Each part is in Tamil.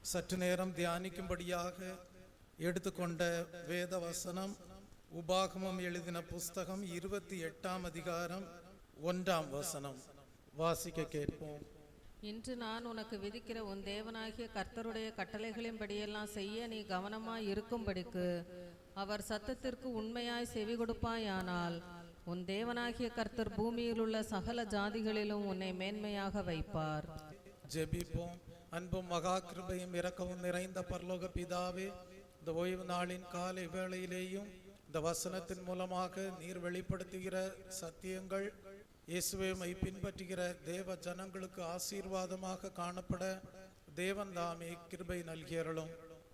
சற்று நேரம் தியானிக்கும்படியாக எடுத்துக்கொண்ட வேத வசனம் உபாகமம் எழுதின புஸ்தகம் 28ஆம் அதிகாரம் 1ஆம் வசனம். வாசிக்க கேட்போம். இன்று நான் உனக்கு விதிக்கிற உன் தேவனாகிய கர்த்தருடைய கட்டளைகளின்படியெல்லாம் செய்ய நீ கவனமாய் இருக்கும்படிக்கு அவர் சத்தத்திற்கு உண்மையாய் செவி கொடுப்பாயானால் உன் தேவனாகிய கர்த்தர் பூமியில் உள்ள சகல ஜாதிகளிலும் உன்னை மேன்மையாக வைப்பார். ஜெபிப்போம். அன்பும் மகா கிருபையும் இரக்கமும் நிறைந்த பரலோக பிதாவே, இந்த ஓய்வு நாளின் காலை வேளையிலேயும் இந்த வசனத்தின் மூலமாக நீர் வெளிப்படுத்துகிற சத்தியங்கள் இயேசுவை பின்பற்றுகிற தேவ ஜனங்களுக்கு ஆசீர்வாதமாக காணப்பட தேவன் தாமே கிருபை நல்கியருளும்.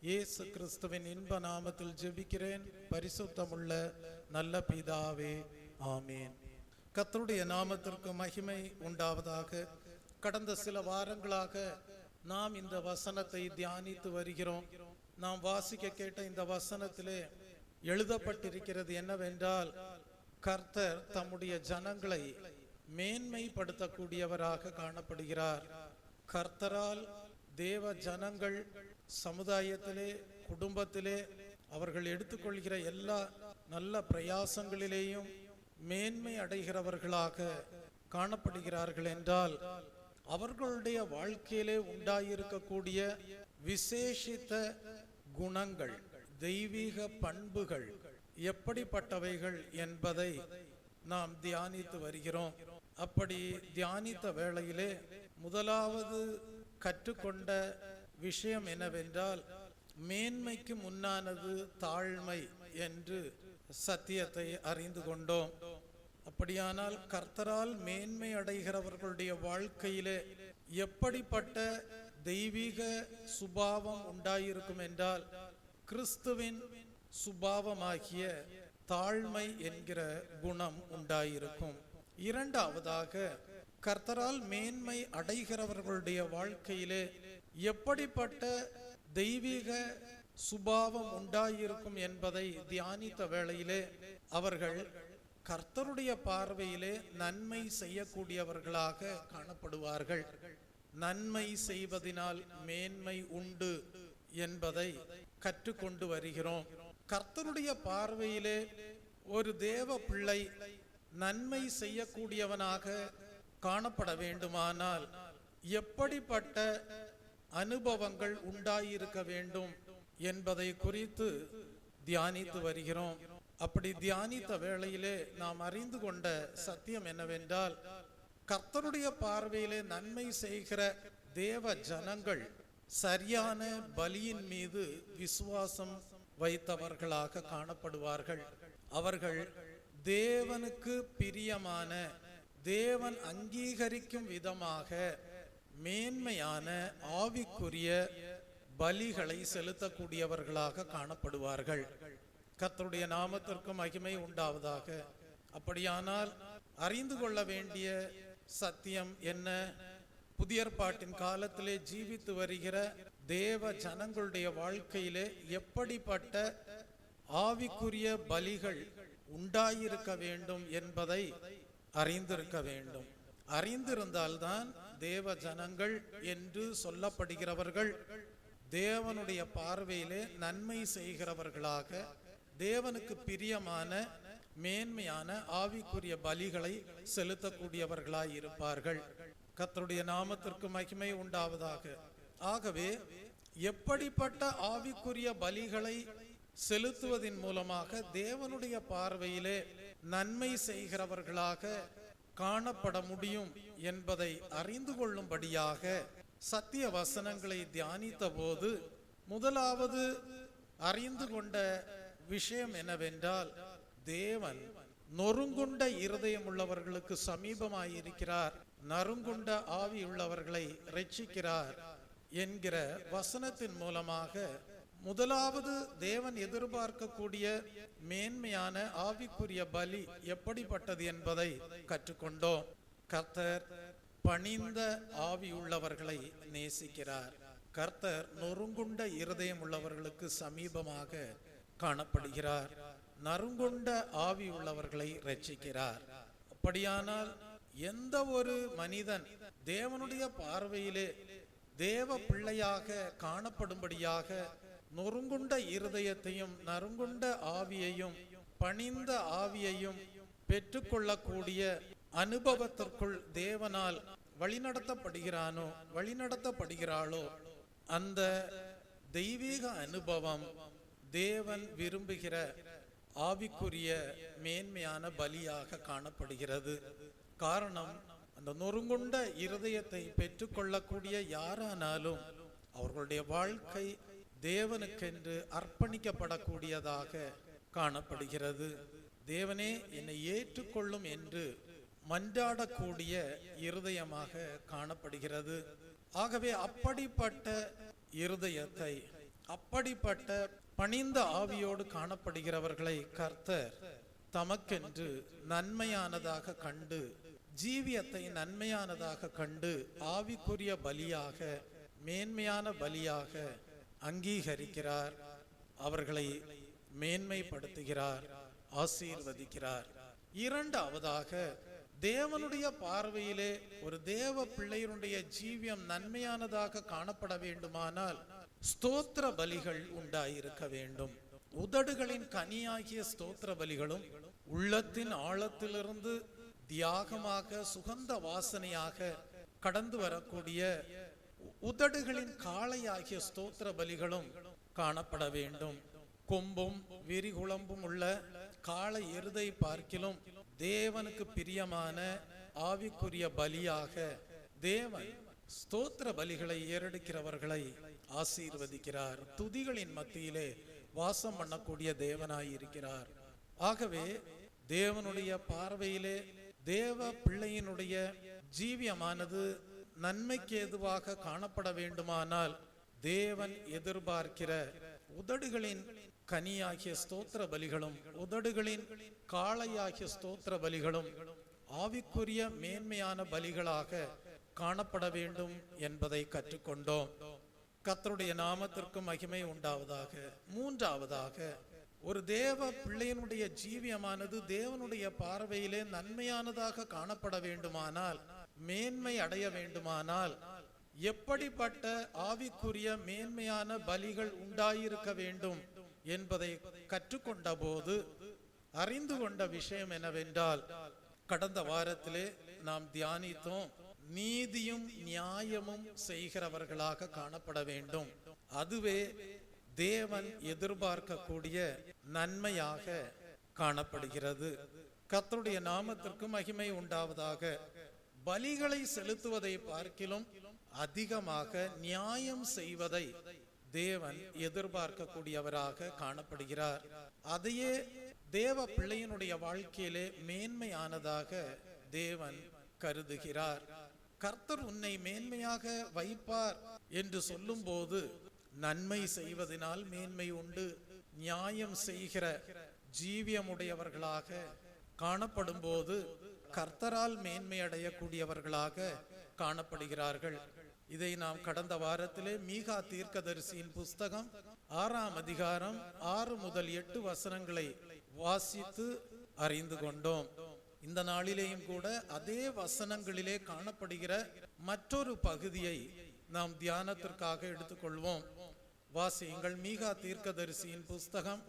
இயேசு கிறிஸ்துவின் இன்ப நாமத்தில் ஜெபிக்கிறேன், பரிசுத்தமுள்ள நல்ல பிதாவே, ஆமேன். கர்த்தருடைய நாமத்திற்கு மகிமை உண்டாவதாக. கடந்த சில வாரங்களாக நாம் இந்த வசனத்தை தியானித்து வருகிறோம். நாம் வாசிக்க கேட்ட இந்த வசனத்திலே எழுதப்பட்டிருக்கிறது என்னவென்றால், கர்த்தர் தம்முடைய ஜனங்களை மேன்மைப்படுத்தக்கூடியவராக காணப்படுகிறார். கர்த்தரால் தேவ ஜனங்கள் சமுதாயத்திலே, குடும்பத்திலே அவர்கள் எடுத்துக்கொள்கிற எல்லா நல்ல பிரயாசங்களிலேயும் மேன்மை அடைகிறவர்களாக காணப்படுகிறார்கள் என்றால், அவர்களுடைய வாழ்க்கையிலே உண்டாயிருக்கக்கூடிய விசேஷித்த குணங்கள், தெய்வீக பண்புகள் எப்படிப்பட்டவைகள் என்பதை நாம் தியானித்து வருகிறோம். அப்படி தியானித்த வேளையிலே முதலாவது கற்றுக்கொண்ட விஷயம் என்னவென்றால், மேன்மைக்கு முன்னானது தாழ்மை என்று சத்தியத்தை அறிந்து கொண்டோம். அப்படியானால் கர்த்தரால் மேன்மை அடைகிறவர்களுடைய வாழ்க்கையிலே எப்படிப்பட்ட தெய்வீக சுபாவம் உண்டாயிருக்கும் என்றால், கிறிஸ்துவின் சுபாவமாகிய தாழ்மை என்கிற குணம் உண்டாயிருக்கும். இரண்டாவதாக, கர்த்தரால் மேன்மை அடைகிறவர்களுடைய வாழ்க்கையிலே எப்படிப்பட்ட தெய்வீக சுபாவம் உண்டாயிருக்கும் என்பதை தியானித்த வேளையிலே அவர்கள் கர்த்தருடைய பார்வையிலே நன்மை செய்யக்கூடியவர்களாக காணப்படுவார்கள். நன்மை செய்வதனால் மேன்மை உண்டு என்பதை கற்றுக்கொண்டு வருகிறோம். கர்த்தருடைய பார்வையிலே ஒரு தேவ பிள்ளை நன்மை செய்யக்கூடியவனாக காணப்பட வேண்டுமானால் எப்படிப்பட்ட அனுபவங்கள் உண்டாயிருக்க வேண்டும் என்பதை குறித்து தியானித்து வருகிறோம். அப்படி தியானித்த வேளையிலே நாம் அறிந்து கொண்ட சத்தியம் என்னவென்றால், கர்த்தருடைய பார்வையிலே நன்மை செய்கிற தேவ ஜனங்கள் சரியான பலியின் மீது விசுவாசம் வைத்தவர்களாக காணப்படுவார்கள். அவர்கள் தேவனுக்கு பிரியமான, தேவன் அங்கீகரிக்கும் விதமாக மேன்மையான ஆவிக்குரிய பலிகளை செலுத்தக்கூடியவர்களாக காணப்படுவார்கள். கர்த்தருடைய நாமத்திற்கு மகிமை உண்டாவதாக. அப்படியானால் அறிந்து கொள்ள வேண்டிய சத்தியம் என்ன? புதிய ஏற்பாட்டின் காலத்திலே ஜீவித்து வருகிற தேவ ஜனங்களுடைய வாழ்க்கையிலே எப்படிப்பட்ட ஆவிக்குரிய பலிகள் உண்டாயிருக்க வேண்டும் என்பதை அறிந்திருக்க வேண்டும். அறிந்திருந்தால்தான் தேவ ஜனங்கள் என்று சொல்லப்படுகிறவர்கள் தேவனுடைய பார்வையிலே நன்மை செய்கிறவர்களாக, தேவனுக்கு பிரியமான மேன்மையான ஆவிக்குரிய பலிகளை செலுத்தக்கூடியவர்களாய் இருப்பார்கள். கர்த்தருடைய நாமத்திற்கு மகிமை உண்டாவதாக. ஆகவே எப்படிப்பட்ட ஆவிக்குரிய பலிகளை செலுத்துவதன் மூலமாக தேவனுடைய பார்வையிலே நன்மை செய்கிறவர்களாக காணப்பட முடியும் என்பதை அறிந்து கொள்ளும்படியாக சத்திய வசனங்களை தியானித்த போது முதலாவது அறிந்து கொண்ட விஷயம் என்னவென்றால், தேவன் நொறுங்குண்ட இருதயம் உள்ளவர்களுக்கு சமீபமாயிருக்கிறார், நறுங்குண்ட ஆவி உள்ளவர்களை இரட்சிக்கிறார் என்கிற வசனத்தின் மூலமாக முதலாவது தேவன் எதிர்பார்க்கக்கூடிய மேன்மையான ஆவிக்குரிய பலி எப்படிப்பட்டது என்பதை கற்றுக்கொண்டோம். கர்த்தர் பணிந்த ஆவி உள்ளவர்களை நேசிக்கிறார். கர்த்தர் நொறுங்குண்ட இருதயம் உள்ளவர்களுக்கு சமீபமாக காணப்படுகிறார். நறுங்குண்ட ஆவி உள்ளவர்களை இரட்சிக்கிறார். அப்படியானால் எந்த ஒரு மனிதன் தேவனுடைய பார்வையிலே தேவ பிள்ளையாக காணப்படும்படியாக நொறுங்குண்ட இருதயத்தையும் நறுங்குண்ட ஆவியையும் பணிந்த ஆவியையும் பெற்றுக்கொள்ளக்கூடிய அனுபவத்திற்குள் தேவனால் வழிநடத்தப்படுகிறாளோ அந்த தெய்வீக அனுபவம் தேவன் விரும்புகிற ஆவிக்குரிய மேன்மையான பலியாக காணப்படுகிறது. காரணம், அந்த நொறுங்குண்ட இருதயத்தை பெற்றுக்கொள்ளக்கூடிய யாரானாலும் அவர்களுடைய வாழ்க்கை தேவனுக்கென்று அர்ப்பணிக்கப்படக்கூடியதாக காணப்படுகிறது. தேவனே என்னை ஏற்றுக்கொள்ளும் என்று மன்றாடக்கூடிய இருதயமாக காணப்படுகிறது. ஆகவே அப்படிப்பட்ட இருதயத்தை, அப்படிப்பட்ட பணிந்த ஆவியோடு காணப்படுகிறவர்களை கர்த்தர் தமக்கென்று நன்மையானதாக கண்டு, ஜீவியத்தை நன்மையானதாக கண்டு, ஆவிக்குரிய பலியாக, மேன்மையான பலியாக அங்கீகரிக்கிறார். அவர்களை மேன்மைப்படுத்துகிறார், ஆசீர்வதிக்கிறார். இரண்டாவதாக, தேவனுடைய பார்வையிலே ஒரு தேவ பிள்ளையினுடைய ஜீவியம் நன்மையானதாக காணப்பட வேண்டுமானால் ஸ்தோத்திர பலிகள் உண்டாயிருக்க வேண்டும். உதடுகளின் கனியாகிய ஸ்தோத்திர பலிகளும் உள்ளத்தின் ஆழத்திலிருந்து தியாகமாக சுகந்த வாசனையாக கடந்து வரக்கூடிய உதடுகளின் காளையாகிய ஸ்தோத்திர பலிகளும் காணப்பட வேண்டும். கொம்பும் விரிகுளம்பும் உள்ள காளை எருதை பார்க்கிலும் தேவனுக்கு பிரியமான ஆவிக்குரிய பலியாக தேவன் ஸ்தோத்திர பலிகளை ஏறெடுக்கிறவர்களை ஆசீர்வதிக்கிறார். துதிகளின் மத்தியிலே வாசம் பண்ணக்கூடிய தேவனாய் இருக்கிறார். ஆகவே தேவனுடைய பார்வையிலே தேவ பிள்ளையினுடைய ஜீவியமானது நன்மைக்கு ஏதுவாக காணப்பட வேண்டுமானால் தேவன் எதிர்பார்க்கிற உதடுகளின் கனியாகிய ஸ்தோத்திர பலிகளும் உதடுகளின் காளையாகிய ஸ்தோத்திர பலிகளும் ஆவிக்குரிய மேன்மையான பலிகளாக காணப்பட வேண்டும் என்பதை கற்றுக்கொண்டோம். கர்த்தருடைய நாமத்திற்கு மகிமை உண்டாவதாக. மூன்றாவதாக, ஒரு தேவ பிள்ளையினுடைய ஜீவியமானது தேவனுடைய பார்வையிலே நன்மையானதாக காணப்பட வேண்டுமானால், மேன்மை அடைய வேண்டுமானால் எப்படிப்பட்ட ஆவிக்குரிய மேன்மையான பலிகள் உண்டாயிருக்க வேண்டும் என்பதை கற்றுக்கொண்ட போது அறிந்து கொண்ட விஷயம் என்னவென்றால், கடந்த வாரத்திலே நாம் தியானித்தோம், நீதியும் நியாயமும் செய்கிறவர்களாக காணப்பட வேண்டும். அதுவே தேவன் எதிர்பார்க்கக்கூடிய நன்மையாக காணப்படுகிறது. கர்த்தருடைய நாமத்திற்கு மகிமை உண்டாவதாக. பலிகளை செலுத்துவதை பார்க்கிலும் அதிகமாக நியாயம் செய்வதை தேவன் எதிர்பார்க்கக்கூடியவராக காணப்படுகிறார். அதையே தேவ பிள்ளையினுடைய வாழ்க்கையிலே மேன்மையானதாக தேவன் கருதுகிறார். கர்த்தர் உன்னை மேன்மையாக வைப்பார் என்று சொல்லும் போது நன்மை செய்வதனால் மேன்மை உண்டு. நியாயம் செய்கிற ஜீவியமுடையவர்களாக காணப்படும் போது கர்த்தரால் மேன்மை அடையக்கூடியவர்களாக காணப்படுகிறார்கள். இதை நாம் கடந்த வாரத்திலே மீகா தீர்க்கதரிசியின் புஸ்தகம் 6ஆம் அதிகாரம் 6 முதல் 8 வசனங்களை வாசித்து அறிந்து கொண்டோம். இந்த நாளிலேயும் கூட அதே வசனங்களிலே காணப்படுகிற மற்றொரு பகுதியை நாம் தியானத்திற்காக எடுத்துக்கொள்வோம். வாசியுங்கள். மீகா தீர்க்கதரிசியின் புஸ்தகம்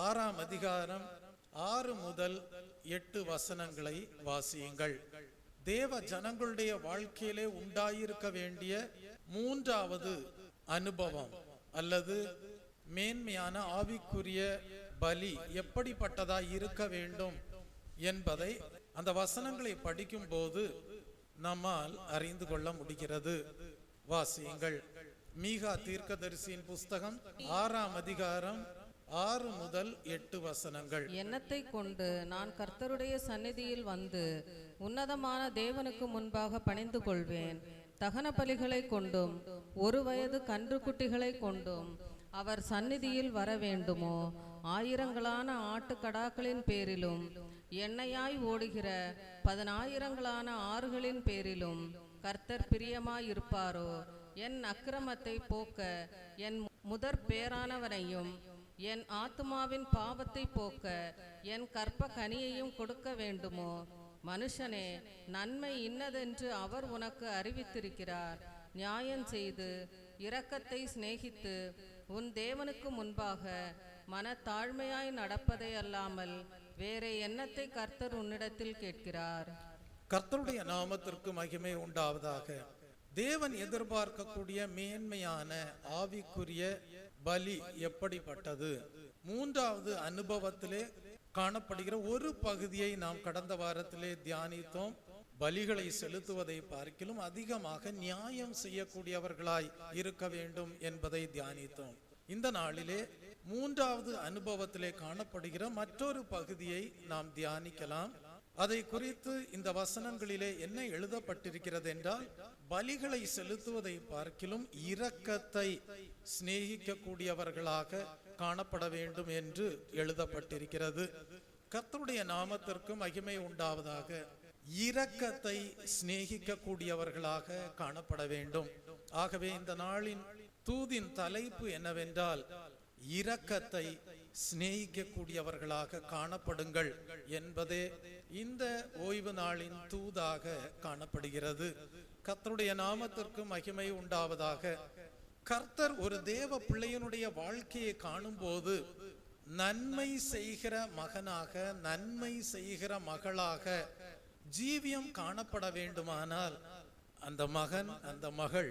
6ஆம் அதிகாரம் 6 முதல் 8 வசனங்களை வாசியுங்கள். தேவ ஜனங்களுடைய வாழ்க்கையிலே உண்டாயிருக்க வேண்டிய மூன்றாவது அனுபவம் அல்லது மேன்மையான ஆவிக்குரிய பலி எப்படிப்பட்டதாய் இருக்க வேண்டும் என்பதை அந்த வசனங்களை படிக்கும் போது நம்மால் அறிந்து கொள்ள முடிகிறது. வாசியுங்கள். மீகா தீர்க்கதரிசியின் புஸ்தகம் 6ஆம் அதிகாரம் 6 முதல் 8 வசனங்கள். எண்ணத்தை கொண்டு நான் கர்த்தருடைய சந்நிதியில் வந்து உன்னதமான தேவனுக்கு முன்பாக பணிந்து கொள்வேன். தகன பலிகளை கொண்டும் 1 வயது கன்றுக்குட்டிகளை கொண்டும் அவர் சந்நிதியில் வர வேண்டுமோ? ஆயிரங்களான ஆட்டுக்கடாக்களின் பேரிலும் எண்ணெயாய் ஓடுகிற 10,000 ஆறுகளின் பேரிலும் கர்த்தர் பிரியமாயிருப்பாரோ? என் அக்கிரமத்தை போக்க என் முதற் பேரானவனையும் என் ஆத்துமாவின் பாவத்தை போக்க என் கற்ப கனியையும் கொடுக்க வேண்டுமோ? மனுஷனே, நன்மை இன்னதென்று அவர் உனக்கு அறிவித்திருக்கிறார். நியாயம் செய்து இரக்கத்தை சிநேகித்து உன் தேவனுக்கு முன்பாக மனத்தாழ்மையாய் நடப்பதை அல்லாமல் வேறே எண்ணத்தை கர்த்தர் உன்னிடத்தில் கேட்கிறார். கர்த்தருடைய நாமத்திற்கு மகிமை உண்டாவதாக. தேவன் எதிர்பார்க்கக்கூடிய மேன்மையான ஆவிக்குரிய பலி எப்படிப்பட்டது? மூன்றாவது அனுபவத்திலே காணப்படுகிற ஒரு பகுதியை நாம் கடந்த வாரத்திலே தியானித்தோம். பலிகளை செலுத்துவதை பார்க்கிலும் அதிகமாக நியாயம் செய்யக்கூடியவர்களாய் இருக்க வேண்டும் என்பதை தியானித்தோம். இந்த நாளிலே மூன்றாவது அனுபவத்திலே காணப்படுகிற மற்றொரு பகுதியை நாம் தியானிக்கலாம். அதை குறித்து இந்த வசனங்களிலே என்ன எழுதப்பட்டிருக்கிறது என்றால், பலிகளை செலுத்துவதை பார்க்கிலும் இரக்கத்தை சிநேகிக்க கூடியவர்களாக காணப்பட வேண்டும் என்று எழுதப்பட்டிருக்கிறது. கர்த்தருடைய நாமத்திற்கு மகிமை உண்டாவதாக. இரக்கத்தை சிநேகிக்க கூடியவர்களாக காணப்பட வேண்டும். ஆகவே இந்த நாளின் தூதின் தலைப்பு என்னவென்றால், இரக்கத்தை சிநேகிக்க கூடியவர்களாக காணப்படுங்கள் என்பதே இந்த ஓய்வு நாளின் தூதாக காணப்படுகிறது. கர்த்தருடைய நாமத்திற்கு மகிமை உண்டாவதாக. கர்த்தர் ஒரு தேவ பிள்ளையினுடைய வாழ்க்கையை காணும் போது நன்மை செய்கிற மகனாக, நன்மை செய்கிற மகளாக ஜீவியம் காணப்பட வேண்டுமானால் அந்த மகன், அந்த மகள்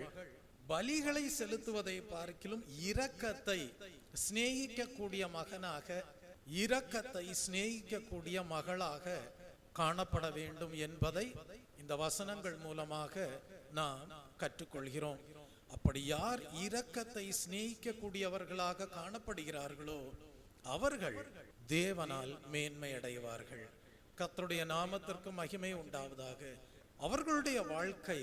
பலிகளை செலுத்துவதை பார்க்கிலும் இரக்கத்தை சிநேகிக்க கூடிய மகனாக, இரக்கத்தை சிநேகிக்க கூடிய மகளாக காணப்பட வேண்டும் என்பதை இந்த வசனங்கள் மூலமாக நாம் கற்றுக்கொள்கிறோம். அப்படி யார் இரக்கத்தை சிநேகிக்க கூடியவர்களாக காணப்படுகிறார்களோ அவர்கள் தேவனால் மேன்மை அடைவார்கள். கர்த்தருடைய நாமத்திற்கு மகிமை உண்டாவதாக. அவர்களுடைய வாழ்க்கை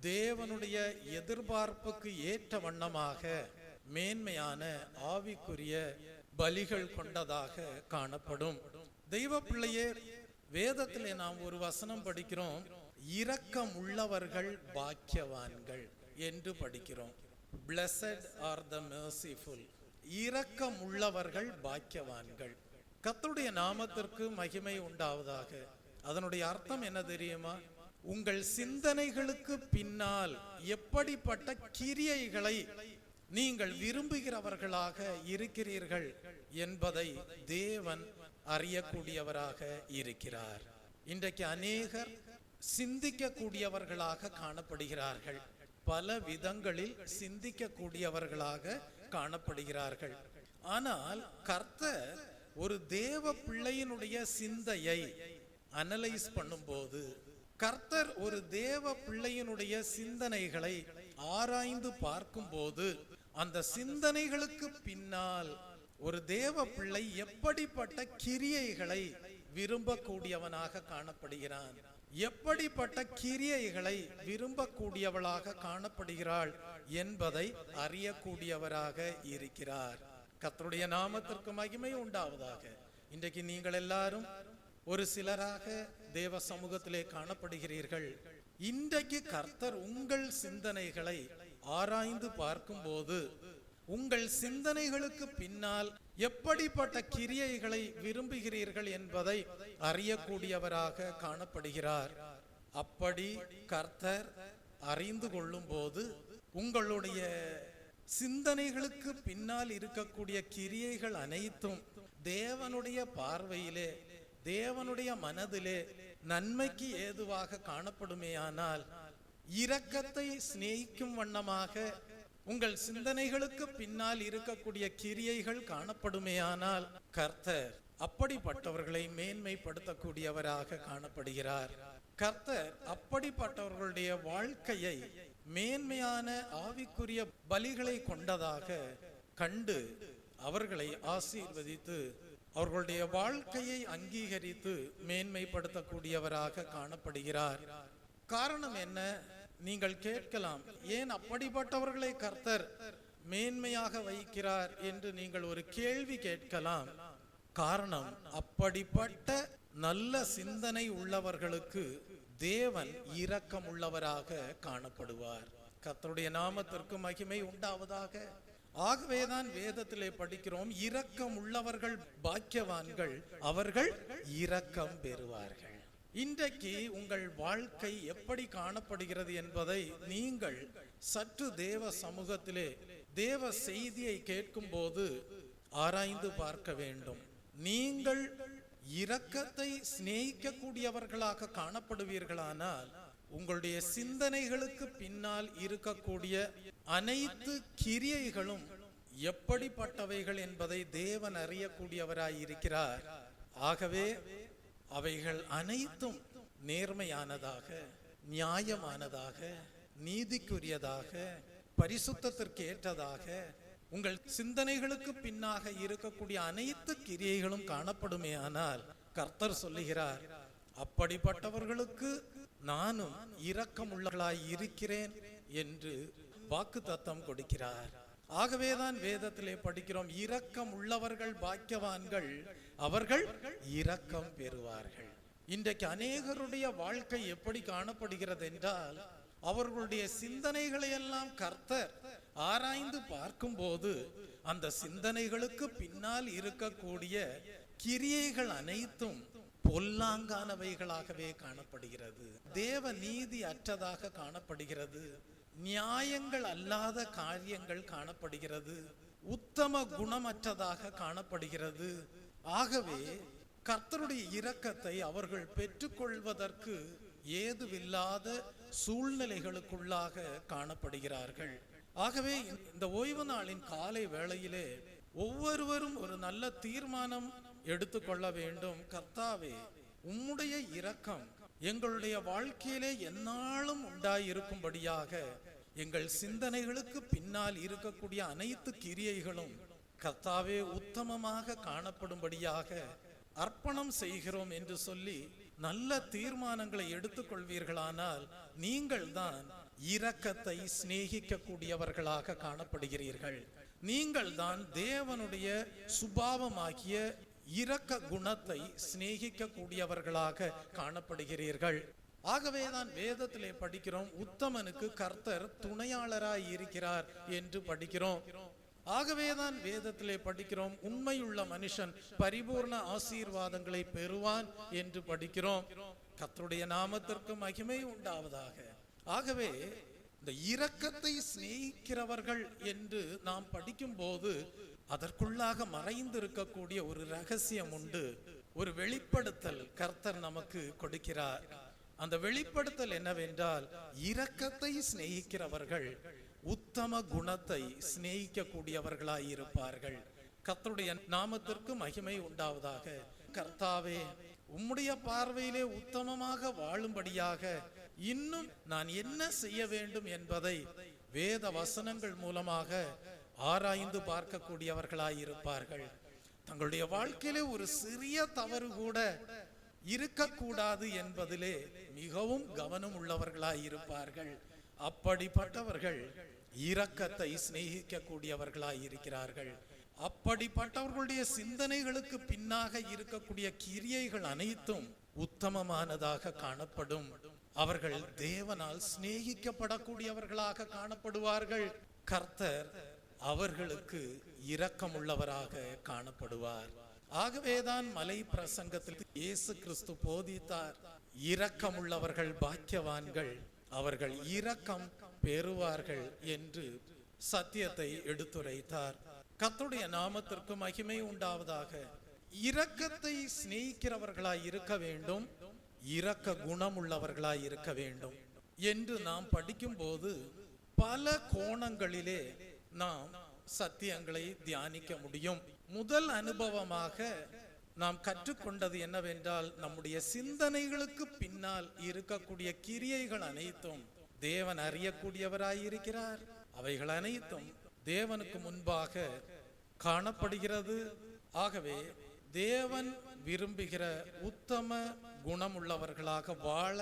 தேவனுடைய எதிர்பார்ப்புக்கு ஏற்ற வண்ணமாக மேன்மையான ஆவிக்குரிய பலிகள் கொண்டதாக காணப்படும். தெய்வ பிள்ளையே, வேதத்திலே நாம் ஒரு வசனம் படிக்கிறோம், இரக்கம் உள்ளவர்கள் பாக்கியவான்கள் என்று படிக்கிறோம். Blessed are the merciful. இரக்கம் உள்ளவர்கள் பாக்கியவான்கள். கர்த்தருடைய நாமத்திற்கு மகிமை உண்டாவதாக. அதனுடைய அர்த்தம் என்ன தெரியுமா? உங்கள் சிந்தனைகளுக்கு பின்னால் எப்படிப்பட்ட கிரியைகளை நீங்கள் விரும்புகிறவர்களாக இருக்கிறீர்கள் என்பதை தேவன் அறியக்கூடியவராக இருக்கிறார். இன்றைக்கு அநேகர் சிந்திக்க கூடியவர்களாக காணப்படுகிறார்கள். பல விதங்களில் சிந்திக்க கூடியவர்களாக காணப்படுகிறார்கள். ஆனால் கர்த்தர் ஒரு தேவ பிள்ளையினுடைய சிந்தையை அனலைஸ் பண்ணும்போது, கர்த்தர் ஒரு தேவ பிள்ளையினுடைய சிந்தனைகளை ஆராய்ந்து பார்க்கும்போது, அந்த சிந்தனைகளுக்கு பின்னால் ஒரு தேவ பிள்ளை எப்படிப்பட்ட கிரியைகளை விரும்பக்கூடியவனாக காணப்படுகிறான், எப்படிப்பட்ட கிரியைகளை விரும்பக்கூடியவளாக காணப்படுகிறாள் என்பதை அறியக்கூடியவராக இருக்கிறார். கர்த்தருடைய நாமத்திற்கு மகிமை உண்டாவதாக. இன்றைக்கு நீங்கள் எல்லாரும் ஒரு சிலராக தேவ சமூகத்திலே காணப்படுகிறீர்கள். இன்றைக்கு கர்த்தர் உங்கள் சிந்தனைகளை ஆராய்ந்து பார்க்கும்போது, உங்கள் சிந்தனைகளுக்கு பின்னால் எப்படிப்பட்ட கிரியைகளை விரும்புகிறீர்கள் என்பதை அறியக்கூடியவராக காணப்படுகிறார். அப்படி கர்த்தர் அறிந்து கொள்ளும் போது, உங்களுடைய சிந்தனைகளுக்கு பின்னால் இருக்கக்கூடிய கிரியைகள் அனைத்தும் தேவனுடைய பார்வையிலே, தேவனுடைய மனதிலே நன்மைக்கு ஏதுவாக காணப்படுமேயானால், இரக்கத்தை சிநேகிக்கும் வண்ணமாக உங்கள் சிந்தனைகளுக்கு பின்னால் இருக்கக்கூடிய கிரியைகள் காணப்படுமேயானால், கர்த்தர் அப்படிப்பட்டவர்களை மேன்மைப்படுத்தக்கூடியவராக காணப்படுகிறார். கர்த்தர் அப்படிப்பட்டவர்களுடைய வாழ்க்கையை மேன்மையான ஆவிக்குரிய பலிகளை கொண்டதாக கண்டு அவர்களை ஆசீர்வதித்து அவர்களுடைய வாழ்க்கையை அங்கீகரித்து மேன்மைப்படுத்தக்கூடியவராக காணப்படுகிறார். காரணம் என்ன? நீங்கள் கேட்கலாம், ஏன் அப்படிப்பட்டவர்களை கர்த்தர் மேன்மையாக வைக்கிறார் என்று நீங்கள் ஒரு கேள்வி கேட்கலாம். காரணம், அப்படிப்பட்ட நல்ல சிந்தனை உள்ளவர்களுக்கு தேவன் இரக்கம் உள்ளவராக காணப்படுவார். கர்த்தருடைய நாமத்திற்கு மகிமை உண்டாவதாக. ஆகவேதான் வேதத்திலே படிக்கிறோம், இரக்கம் உள்ளவர்கள் பாக்கியவான்கள், அவர்கள் இரக்கம் பெறுவார்கள். இன்றைக்கு உங்கள் வாழ்க்கை எப்படி காணப்படுகிறது என்பதை நீங்கள் சற்று தேவ சமூகத்திலே தேவ செய்தியை கேட்கும் போது ஆராய்ந்து பார்க்க வேண்டும். நீங்கள் இரக்கத்தை சிநேகிக்கக்கூடியவர்களாக காணப்படுவீர்களானால் உங்களுடைய சிந்தனைகளுக்கு பின்னால் இருக்கக்கூடிய அனைத்து கிரியைகளும் எப்படிப்பட்டவைகள் என்பதை தேவன் அறியக்கூடியவராய் இருக்கிறார். ஆகவே அவைகள் அனைத்தும் நேர்மையானதாக, நியாயமானதாக, நீதிக்குரியதாக, பரிசுத்தத்திற்கு ஏற்றதாக, உங்கள் சிந்தனைகளுக்கு பின்னாக இருக்கக்கூடிய அனைத்து கிரியைகளும் காணப்படுமே. ஆனால் கர்த்தர் சொல்லுகிறார், அப்படிப்பட்டவர்களுக்கு நானும் இரக்கமுள்ளவர்களாய் இருக்கிறேன் என்று வாக்குத்தத்தம் கொடுக்கிறார். ஆகவேதான் வேதத்திலே படிக்கிறோம், இரக்கம் உள்ளவர்கள் பாக்கியவான்கள், அவர்கள் இரக்கம் பெறுவார்கள். இன்றைக்கு அநேகருடைய வாழ்க்கை எப்படி காணப்படுகிறது என்றால், அவர்களுடைய சிந்தனைகளை எல்லாம் கர்த்தர் ஆராய்ந்து பார்க்கும் போது அந்த சிந்தனைகளுக்கு பின்னால் இருக்கக்கூடிய கிரியைகள் அனைத்தும் பொல்லாங்கானவைகளாகவே காணப்படுகிறது. தேவ நீதி அற்றதாக காணப்படுகிறது. நியாயங்கள் அல்லாத காரியங்கள் காணப்படுகிறது. உத்தம குணமற்றதாக காணப்படுகிறது. ஆகவே கர்த்தருடைய இரக்கத்தை அவர்கள் பெற்றுக்கொள்வதற்கு ஏதுவில்லாத சூழ்நிலைகளுக்குள்ளாக காணப்படுகிறார்கள். ஆகவே இந்த ஓய்வு நாளின் காலை வேளையிலே ஒவ்வொருவரும் ஒரு நல்ல தீர்மானம் எடுத்துக்கொள்ள வேண்டும். கர்த்தாவே, உம்முடைய இரக்கம் எங்களுடைய வாழ்க்கையிலே எந்நாளும் உண்டாயிருக்கும்படியாக எங்கள் சிந்தனைகளுக்கு பின்னால் இருக்கக்கூடிய அனைத்து கிரியைகளும் கர்த்தாவே உத்தமமாக காணப்படும்படியாக அர்ப்பணம் செய்கிறோம் என்று சொல்லி நல்ல தீர்மானங்களை எடுத்துக்கொள்வீர்களானால் நீங்கள் தான் இரக்கத்தை சிநேகிக்க கூடியவர்களாக காணப்படுகிறீர்கள். நீங்கள் தான் தேவனுடைய சுபாவமாகிய இரக்க குணத்தை சிநேகிக்க கூடியவர்களாக காணப்படுகிறீர்கள். ஆகவேதான் வேதத்திலே படிக்கிறோம், உத்தமனுக்கு கர்த்தர் துணையாளராய் இருக்கிறார் என்று படிக்கிறோம். ஆகவேதான் வேதத்திலே படிக்கிறோம், உண்மையுள்ள மனுஷன் பரிபூர்ண ஆசீர்வாதங்களை பெறுவான் என்று படிக்கிறோம். கர்த்தருடைய நாமத்திற்கு மகிமை உண்டாவதாக. ஆகவே இந்த இரக்கத்தை சிநேகிக்கிறவர்கள் என்று நாம் படிக்கும் போது அதற்குள்ளாக மறைந்திருக்கக்கூடிய ஒரு ரகசியம் உண்டு. ஒரு வெளிப்படுத்தல் கர்த்தர் நமக்கு கொடுக்கிறார். அந்த வெளிப்படுத்தல் என்னவென்றால், இரக்கத்தை சிநேகிக்கிறவர்கள் உத்தம குணத்தை சிநேகிக்க கூடியவர்களாய் இருப்பார்கள். கர்த்தருடைய நாமத்திற்கு மகிமை உண்டாவதாக. கர்த்தாவே, உம்முடைய பார்வையிலே உத்தமமாக வாழும்படியாக இன்னும் நான் என்ன செய்ய வேண்டும் என்பதை வேத வசனங்கள் மூலமாக ஆராய்ந்து பார்க்கக்கூடியவர்களாய் இருப்பார்கள். தங்களுடைய வாழ்க்கையிலே ஒரு சிறிய தவறு கூட இருக்கக்கூடாது என்பதிலே மிகவும் கவனம் உள்ளவர்களாய் இருப்பார்கள். அப்படிப்பட்டவர்கள் இரக்கத்தை சிநேகிக்க கூடியவர்களாய் இருக்கிறார்கள். அப்படிப்பட்டவர்களுடைய சிந்தனைகளுக்கு பின்னாக இருக்கக்கூடிய கிரியைகள் அனைத்தும் உத்தமமானதாக காணப்படும். அவர்கள் தேவனால் சிநேகிக்கப்படக்கூடியவர்களாக காணப்படுவார்கள். கர்த்தர் அவர்களுக்கு இரக்கமுள்ளவராக காணப்படுவார். ஆகவேதான் மலை பிரசங்கத்தில் இயேசு கிறிஸ்து போதித்தார், இரக்கமுள்ளவர்கள் பாக்கியவான்கள், அவர்கள் இரக்கம் பெறுவார்கள் என்று சத்தியத்தை எடுத்துரைத்தார். கர்த்தருடைய நாமத்திற்கு மகிமை உண்டாவதாக. இரக்கத்தை சிநேகிக்கிறவர்களாய் இருக்க வேண்டும், இரக்க குணமுள்ளவர்களாய் இருக்க வேண்டும் என்று நாம் படிக்கும் போது பல கோணங்களிலே நாம் சத்தியங்களை தியானிக்க முடியும். முதல் அனுபவமாக நாம் கற்றுக்கொண்டது என்னவென்றால், நம்முடைய சிந்தனைகளுக்கு பின்னால் இருக்கக்கூடிய கிரியைகள் அனைத்தும் தேவன் அறியக்கூடியவராய் இருக்கிறார். அவைகள் அனைத்தும் தேவனுக்கு முன்பாக காணப்படுகிறது. ஆகவே தேவன் விரும்புகிற உத்தம குணமுள்ளவர்களாக வாழ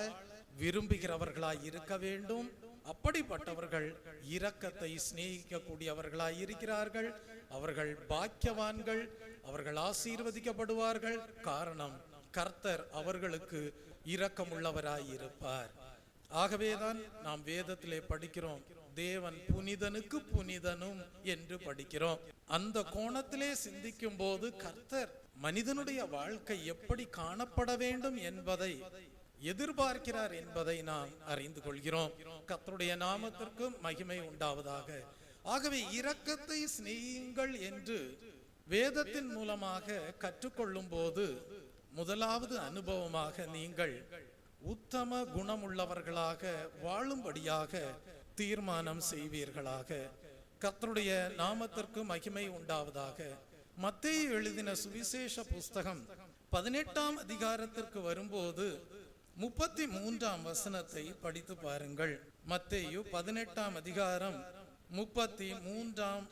விரும்புகிறவர்களாய் இருக்க வேண்டும். அப்படிப்பட்டவர்கள் இரக்கத்தை சிநேகிக்க கூடியவர்களாய் இருக்கிறார்கள். அவர்கள் பாக்கியவான்கள், அவர்கள் ஆசீர்வதிக்கப்படுவார்கள். காரணம், கர்த்தர் அவர்களுக்கு இரக்கமுள்ளவராய் இருப்பார். ஆகவேதான் நாம் வேதத்திலே படிக்கிறோம், தேவன் புனிதனுக்கு புனிதனும் என்று படிக்கிறோம். அந்த கோணத்திலே சிந்திக்கும் போது கர்த்தர் மனிதனுடைய வாழ்க்கை எப்படி காணப்பட வேண்டும் என்பதை எதிர்பார்க்கிறார் என்பதை நாம் அறிந்து கொள்கிறோம். கர்த்தருடைய நாமத்திற்கு மகிமை உண்டாவதாக. ஆகவே இரக்கத்தை சிநேகியுங்கள் என்று வேதத்தின் மூலமாக கற்றுக்கொள்ளும் போது முதலாவது அனுபவமாக நீங்கள் உத்தம குணமுள்ளவர்களாக வாழும்படியாக தீர்மானம் செய்வீர்களாக. கர்த்தருடைய நாமத்திற்கு மகிமை உண்டாவதாக. மத்தேயு எழுதின சுவிசேஷ புஸ்தகம் 18ஆம் அதிகாரத்திற்கு வரும்போது 33ஆம் வசனத்தை படித்து பாருங்கள். மத்தேயு 18ஆம் அதிகாரம் 33ஆம்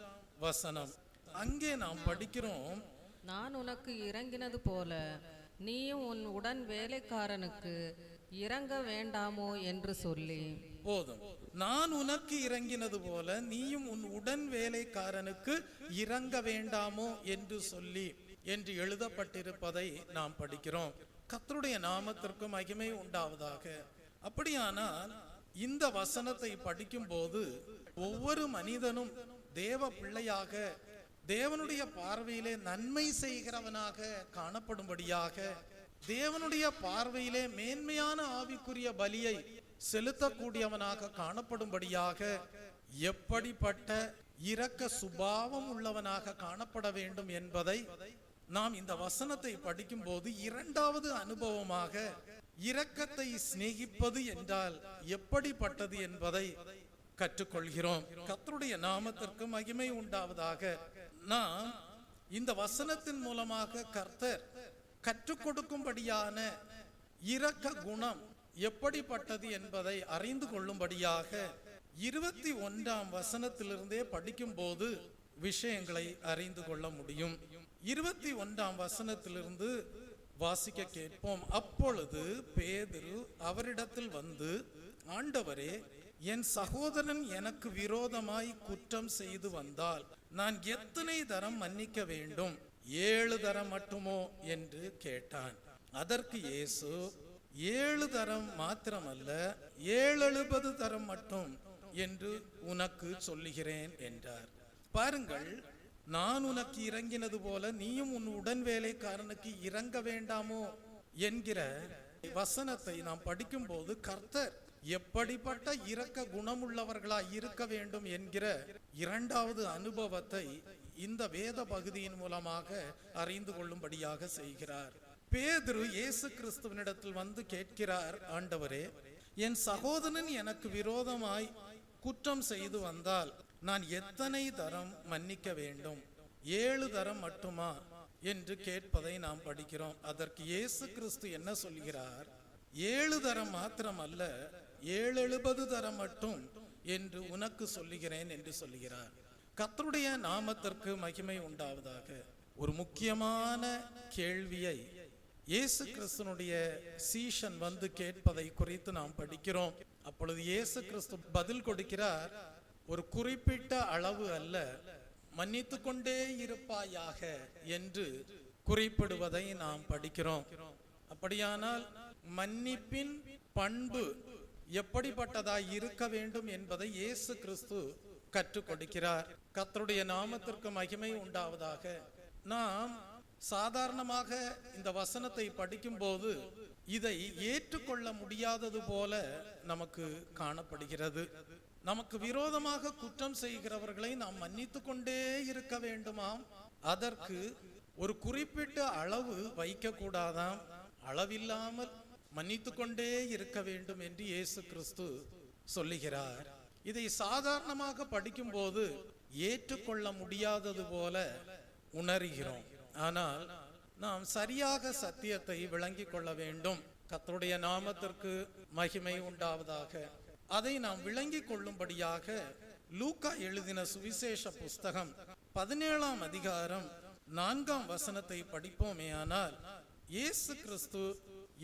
வசனம். அங்கே நாம் படிக்கிறோம், நான் உனக்கு இறங்கினது போல நீயும் உன் உடன் வேலைக்காரனுக்கு இறங்க வேண்டாமோ என்று சொல்லி. போதும். நான் உனக்கு இறங்கினது போல நீயும் உன் உடன் வேலைக்காரனுக்கு இறங்க வேண்டாமோ என்று சொல்லி என்று எழுதப்பட்டிருப்பதை நாம் படிக்கிறோம். கர்த்தருடைய நாமத்திற்கு மகிமை உண்டாவதாக. அப்படியானால் இந்த வசனத்தை படிக்கும் போது ஒவ்வொரு மனிதனும் தேவ பிள்ளையாக தேவனுடைய பார்வையிலே நன்மை செய்கிறவனாக காணப்படும்படியாக, தேவனுடைய பார்வையிலே மேன்மையான ஆவிக்குரிய பலியை செலுத்தக்கூடியவனாக காணப்படும்படியாக, எப்படிப்பட்ட இரக்க சுபாவம் உள்ளவனாக காணப்பட வேண்டும் என்பதை நாம் இந்த வசனத்தை படிக்கும் போது இரண்டாவது அனுபவமாக இரக்கத்தை சிநேகிப்பது என்றால் எப்படிப்பட்டது என்பதை கற்றுக்கொள்கிறோம். கர்த்தருடைய நாமத்திற்கு மகிமை உண்டாவதாக. நாம் இந்த வசனத்தின் மூலமாக கர்த்தர் கற்றுக் கொடுக்கும்படியான இரக்க குணம் எப்படிப்பட்டது என்பதை அறிந்து கொள்ளும்படியாக 21ஆம் வசனத்திலிருந்தே படிக்கும் போது விஷயங்களை அறிந்து கொள்ள முடியும். 21ஆம் வசனத்திலிருந்து வாசிக்க கேட்போம். அப்பொழுது பேதுரு அவரிடத்தில் வந்து, ஆண்டவரே, என் சகோதரன் எனக்கு விரோதமாய் குற்றம் செய்து வந்தால் நான் எத்தனை தரம் மன்னிக்க வேண்டும்? 7 தரம் மட்டுமோ என்று கேட்டான். அதற்கு இயேசு, 7 தரம் மாத்திரமல்ல, 7 தரம் மட்டும் என்று உனக்கு சொல்லுகிறேன் என்றார். பாருங்கள், நான் உனக்கு இறங்கினது போல நீயும் உன் உடன் வேலைக்காரனுக்கு இறங்க வேண்டாமோ என்கிற வசனத்தை நாம் படிக்கும் போது கர்த்தர் எப்படிப்பட்ட இரக்க குணமுள்ளவர்களாய் இருக்க வேண்டும் என்கிற இரண்டாவது அனுபவத்தை இந்த வேத பகுதியின் மூலமாக அறிந்து கொள்ளும்படியாக செய்கிறார். பேதுரு இயேசு கிறிஸ்துவினிடத்தில் வந்து கேட்கிறார், ஆண்டவரே, என் சகோதரன் எனக்கு விரோதமாய் குற்றம் செய்து வந்தால் நான் எத்தனை தரம் மன்னிக்க வேண்டும்? 7 தரம் மட்டுமா என்று கேட்பதை நாம் படிக்கிறோம். அதற்கு இயேசு கிறிஸ்து என்ன சொல்கிறார்? 7 தரம் மாத்திரம் அல்ல, 7 தரம் மட்டும் என்று உனக்கு சொல்லுகிறேன் என்று சொல்லுகிறார். கர்த்தருடைய நாமத்திற்கு மகிமை உண்டாவதாக. ஒரு முக்கியமான கேள்வியை இயேசு கிறிஸ்துனுடைய சீஷன் வந்து கேட்பதை குறித்து நாம் படிக்கிறோம். அப்பொழுது இயேசு கிறிஸ்து பதில் கொடுக்கிறார், ஒரு குறிப்பிட்ட அளவு அல்ல, மன்னித்து கொண்டே இருப்பாயாக என்று குறிப்பிடுவதை நாம் படிக்கிறோம். அப்படியானால் மன்னிப்பின் பண்பு எப்படிப்பட்டதாய் இருக்க வேண்டும் என்பதை இயேசு கிறிஸ்து கற்றுக் கொடுக்கிறார். கர்த்தருடைய நாமத்திற்கு மகிமை உண்டாவதாக. நாம் சாதாரணமாக இந்த வசனத்தை படிக்கும் போது இதை ஏற்றுக்கொள்ள முடியாதது போல நமக்கு காணப்படுகிறது. நமக்கு விரோதமாக குற்றம் செய்கிறவர்களை நாம் மன்னித்து கொண்டே இருக்க வேண்டுமாம். அதற்கு ஒரு குறிப்பிட்ட அளவு வைக்க கூடாதாம். அளவில்லாமல் மன்னித்து கொண்டே இருக்க வேண்டும் என்று இயேசு கிறிஸ்து சொல்லுகிறார். இதை சாதாரணமாக படிக்கும் போது ஏற்றுக்கொள்ள முடியாதது போல உணர்கிறோம். ஆனால் நாம் சரியாக சத்தியத்தை விளங்கிக் கொள்ள வேண்டும். கர்த்தருடைய நாமத்திற்கு மகிமை உண்டாவதாக. அதை நாம் விளங்கிக் கொள்ளும்படியாக லூக்கா எழுதின சுவிசேஷ புஸ்தகம் 17ஆம் அதிகாரம் 4ஆம் வசனத்தை படிப்போமேயானால் இயேசு கிறிஸ்து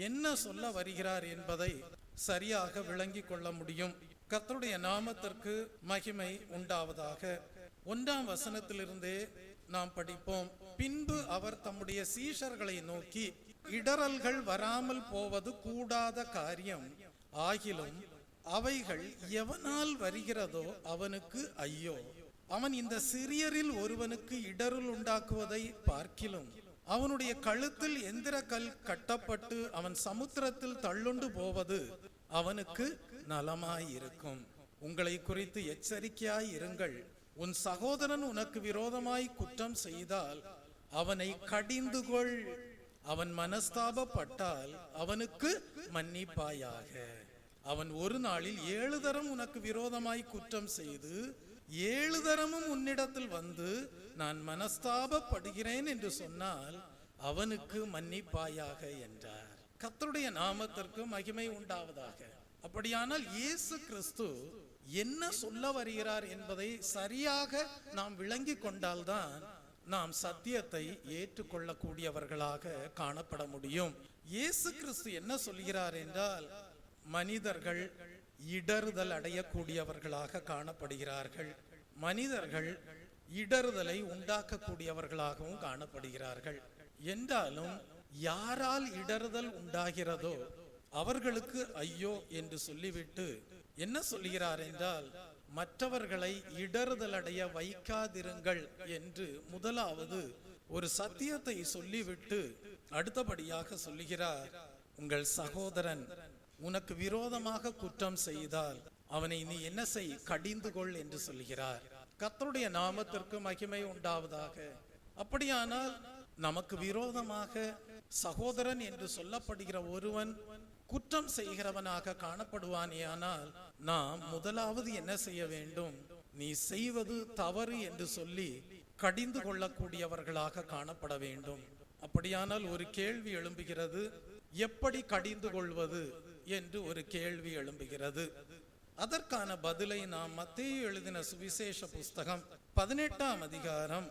என்ன சொல்ல வருகிறார் என்பதை சரியாக விளங்கிக் கொள்ள முடியும். கர்த்தருடைய நாமத்திற்கு மகிமை உண்டாவதாக. 1ஆம் வசனத்திலிருந்தே நாம் படிப்போம். பின்பு அவர் தம்முடைய சீஷர்களை நோக்கி, இடறல்கள் வராமல் போவது கூடாத காரியம், ஆகிலும் அவைகள் எவனால் வருகிறதோ அவனுக்கு ஐயோ. அவன் இந்த சிறியரில் ஒருவனுக்கு இடருள் உண்டாக்குவதை பார்க்கிலும் அவனுடைய கழுத்தில் எந்திர கல் கட்டப்பட்டு அவன் சமுத்திரத்தில் தள்ளுண்டு போவது அவனுக்கு நலமாயிருக்கும். உங்களை குறித்து எச்சரிக்கையாய் இருங்கள். உன் சகோதரன் உனக்கு விரோதமாய் குற்றம் செய்தால் அவனை கடிந்து கொள். அவன் மனஸ்தாபப்பட்டால் அவனுக்கு மன்னிப்பாயாக. அவன் ஒரு நாளில் 7 தரம் உனக்கு விரோதமாய் குற்றம் செய்து 7 தரமும் உன்னிடத்தில் வந்து நான் மனஸ்தாபப்படுகிறேன் என்று சொன்னால் அவனுக்கு மன்னிப்பாயாக என்றார். கர்த்தருடைய நாமத்திற்கு மகிமை உண்டாவதாக. அப்படியானால் இயேசு கிறிஸ்து என்ன சொல்ல வருகிறார் என்பதை சரியாக நாம் விளங்கி கொண்டால்தான் நாம் சத்தியத்தை ஏற்றுக்கொள்ளக்கூடியவர்களாக காணப்பட முடியும். இயேசு கிறிஸ்து என்ன சொல்கிறார் என்றால், மனிதர்கள் இடறுதல் அடையக்கூடியவர்களாக காணப்படுகிறார்கள். மனிதர்கள் இடறுதலை உண்டாக்கக்கூடியவர்களாகவும் காணப்படுகிறார்கள். என்றாலும் யாரால் இடறுதல் உண்டாகிறதோ அவர்களுக்கு ஐயோ என்று சொல்லிவிட்டு என்ன சொல்கிறார் என்றால், மற்றவர்களை இடறுதல் அடைய வைக்காதிருங்கள் என்று முதலாவது ஒரு சத்தியத்தை சொல்லிவிட்டு அடுத்தபடியாக சொல்லுகிறார், உங்கள் சகோதரன் உனக்கு விரோதமாக குற்றம் செய்தால் அவனை நீ என்ன செய், கடிந்து கொள் என்று சொல்கிறார். கர்த்தருடைய நாமத்திற்கு மகிமை உண்டாவதாக. அப்படியானால் நமக்கு விரோதமாக சகோதரன் என்று சொல்லப்படுகிற ஒருவன் குற்றம் செய்கிறவனாக காணப்படுவானேயானால் நாம் முதலாவது என்ன செய்ய வேண்டும், நீ செய்வது தவறு என்று சொல்லி கடிந்து கொள்ளக்கூடியவர்களாக காணப்பட வேண்டும். அப்படியானால் ஒரு கேள்வி எழும்புகிறது, எப்படி கடிந்து கொள்வது என்று ஒரு கேள்வி எழும்புகிறது. அதற்கான பதிலை நாம் மத்தேயு எழுதின சுவிசேஷ புஸ்தகம் 18ஆம் அதிகாரம்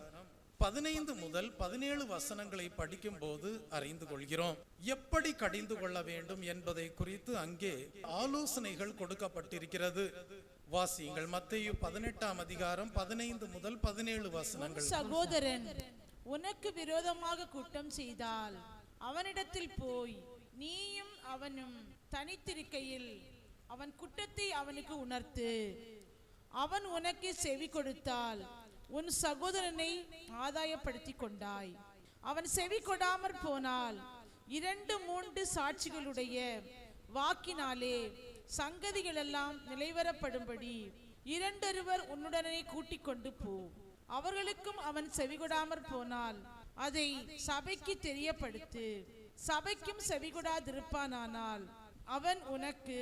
15 முதல் 17 வசனங்களை படிக்கும் போது அறிந்து கொள்கிறோம். எப்படி கடிந்து கொள்ள வேண்டும் என்பதை குறித்து அங்கே ஆலோசனைகள் கொடுக்கப்பட்டிருக்கிறது. வாசியுங்கள். மத்தேயு 18ஆம் அதிகாரம் 15 முதல் 17 வசனங்கள். சகோதரன் உனக்கு விரோதமாக குற்றம் செய்தால் அவனிடத்தில் போய் நீயும் அவனும் தனித்திருக்கையில் அவன் குற்றத்தை அவனுக்கு உணர்த்து. அவன் உனக்கு செவி கொடுத்தால் உன் சகோதரனை ஆதாயப்படுத்தி கொண்டாய். அவன் செவி கொடாமற் போனால் 2-3 சாட்சிகளுடைய வாக்கினாலே சங்கதிகள் எல்லாம் நிலைவரப்படும்படி 2 உன்னுடனே கூட்டிக் கொண்டு போ. அவர்களுக்கும் அவன் செவிகொடாமற் போனால் அதை சபைக்கு தெரியப்படுத்து. சபைக்கும் செவிகொடாதிருப்பானால் அவன் உனக்கு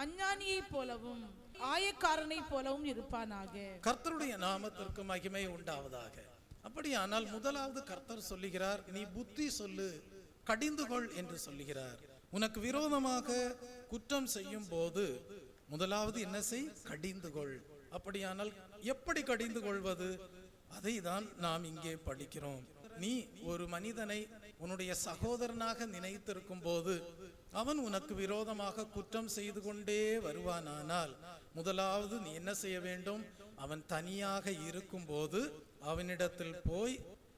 அஞ்ஞானியை போலவும் ஆயக்காரனை போலவும் இருப்பானாக. கர்த்தருடைய நாமத்திற்கு மகிமை உண்டாவதாக. அப்படியானால் முதலாவது கர்த்தர் சொல்லுகிறார், நீ புத்தி சொல்லு, கடிந்து கொள் என்று சொல்லுகிறார். உனக்கு விரோதமாக குற்றம் செய்யும் போது முதலாவது என்ன செய், கடிந்து கொள். அப்படியானால் எப்படி கடிந்து கொள்வது, அதை தான் நாம் இங்கே படிக்கிறோம். நீ ஒரு மனிதனை உன்னுடைய சகோதரனாக நினைத்திருக்கும் போது அவன் உனக்கு விரோதமாக குற்றம் செய்து கொண்டே வருவானானால் முதலாவது நீ என்ன செய்ய வேண்டும், அவன் தனியாக இருக்கும் போது அவனிடத்தில் போய்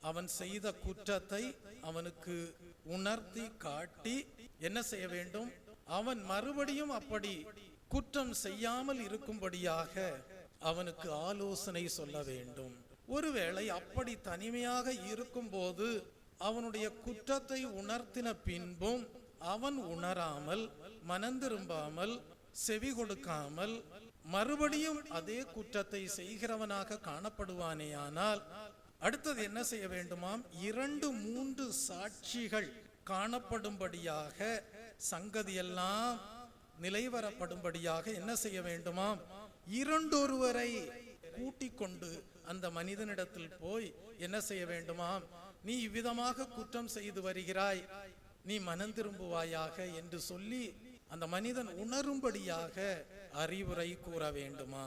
அவன் செய்த குற்றத்தை அவனுக்கு உணர்த்தி காட்டி என்ன செய்ய வேண்டும், அவன் மறுபடியும் அப்படி குற்றம் செய்யாமல் இருக்கும்படியாக அவனுக்கு ஆலோசனை சொல்ல வேண்டும். ஒருவேளை அப்படி தனிமையாக இருக்கும் போது அவனுடைய குற்றத்தை உணர்த்தின பின்பும் அவன் உணராமல் மனந்திரும்பாமல் செவி கொடுக்காமல் மறுபடியும் அதே குற்றத்தை செய்கிறவனாக காணப்படுவானேயானால் அடுத்தது என்ன செய்ய வேண்டுமாம், 2-3 சாட்சிகள் காணப்படும்படியாக சங்கதியெல்லாம் நிலைவரப்படும்படியாக என்ன செய்ய வேண்டுமாம், 2 கூட்டிக் கொண்டு அந்த மனிதனிடத்தில் போய் என்ன செய்ய வேண்டுமாம், நீ இவ்விதமாக குற்றம் செய்து வருகிறாய், நீ மனம் திரும்புவாயாக என்று சொல்லி அந்த மனிதன் உணரும்படியாக அறிவுரை கூற வேண்டுமா.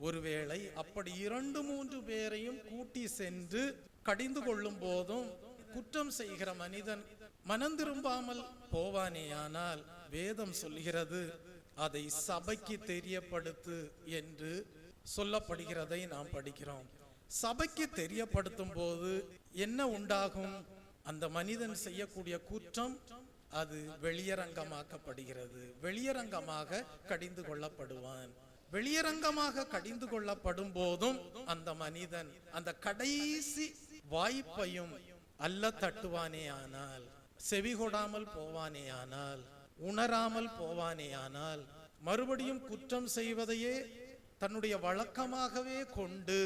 ஒருவேளை அப்படி 2-3 பேரையும் கூட்டி சென்று கடிந்து கொள்ளும் போதும் குற்றம் செய்கிற மனிதன் மனம் திரும்பாமல் போவானேயானால் வேதம் சொல்கிறது அதை சபைக்கு தெரியப்படுத்து என்று சொல்லப்படுகிறதை நாம் படிக்கிறோம். சபைக்கு தெரியப்படுத்தும் போது என்ன உண்டாகும், அந்த மனிதன் செய்யக்கூடிய குற்றம் அது வெளியரங்கமாக்கப்படுகிறது. வெளியரங்கமாக கடிந்து கொள்ளப்படுவான். வெளியரங்கமாக கடிந்து கொள்ளப்படும் போதும் அந்த மனிதன் அந்த கடைசி வாய்ப்பையும் அல்ல தட்டுவானேயானால், செவிகொடாமல் போவானேயானால், உணராமல் போவானேயானால், மறுபடியும் குற்றம் செய்வதையே தன்னுடைய வழக்கமாகவே கொண்டு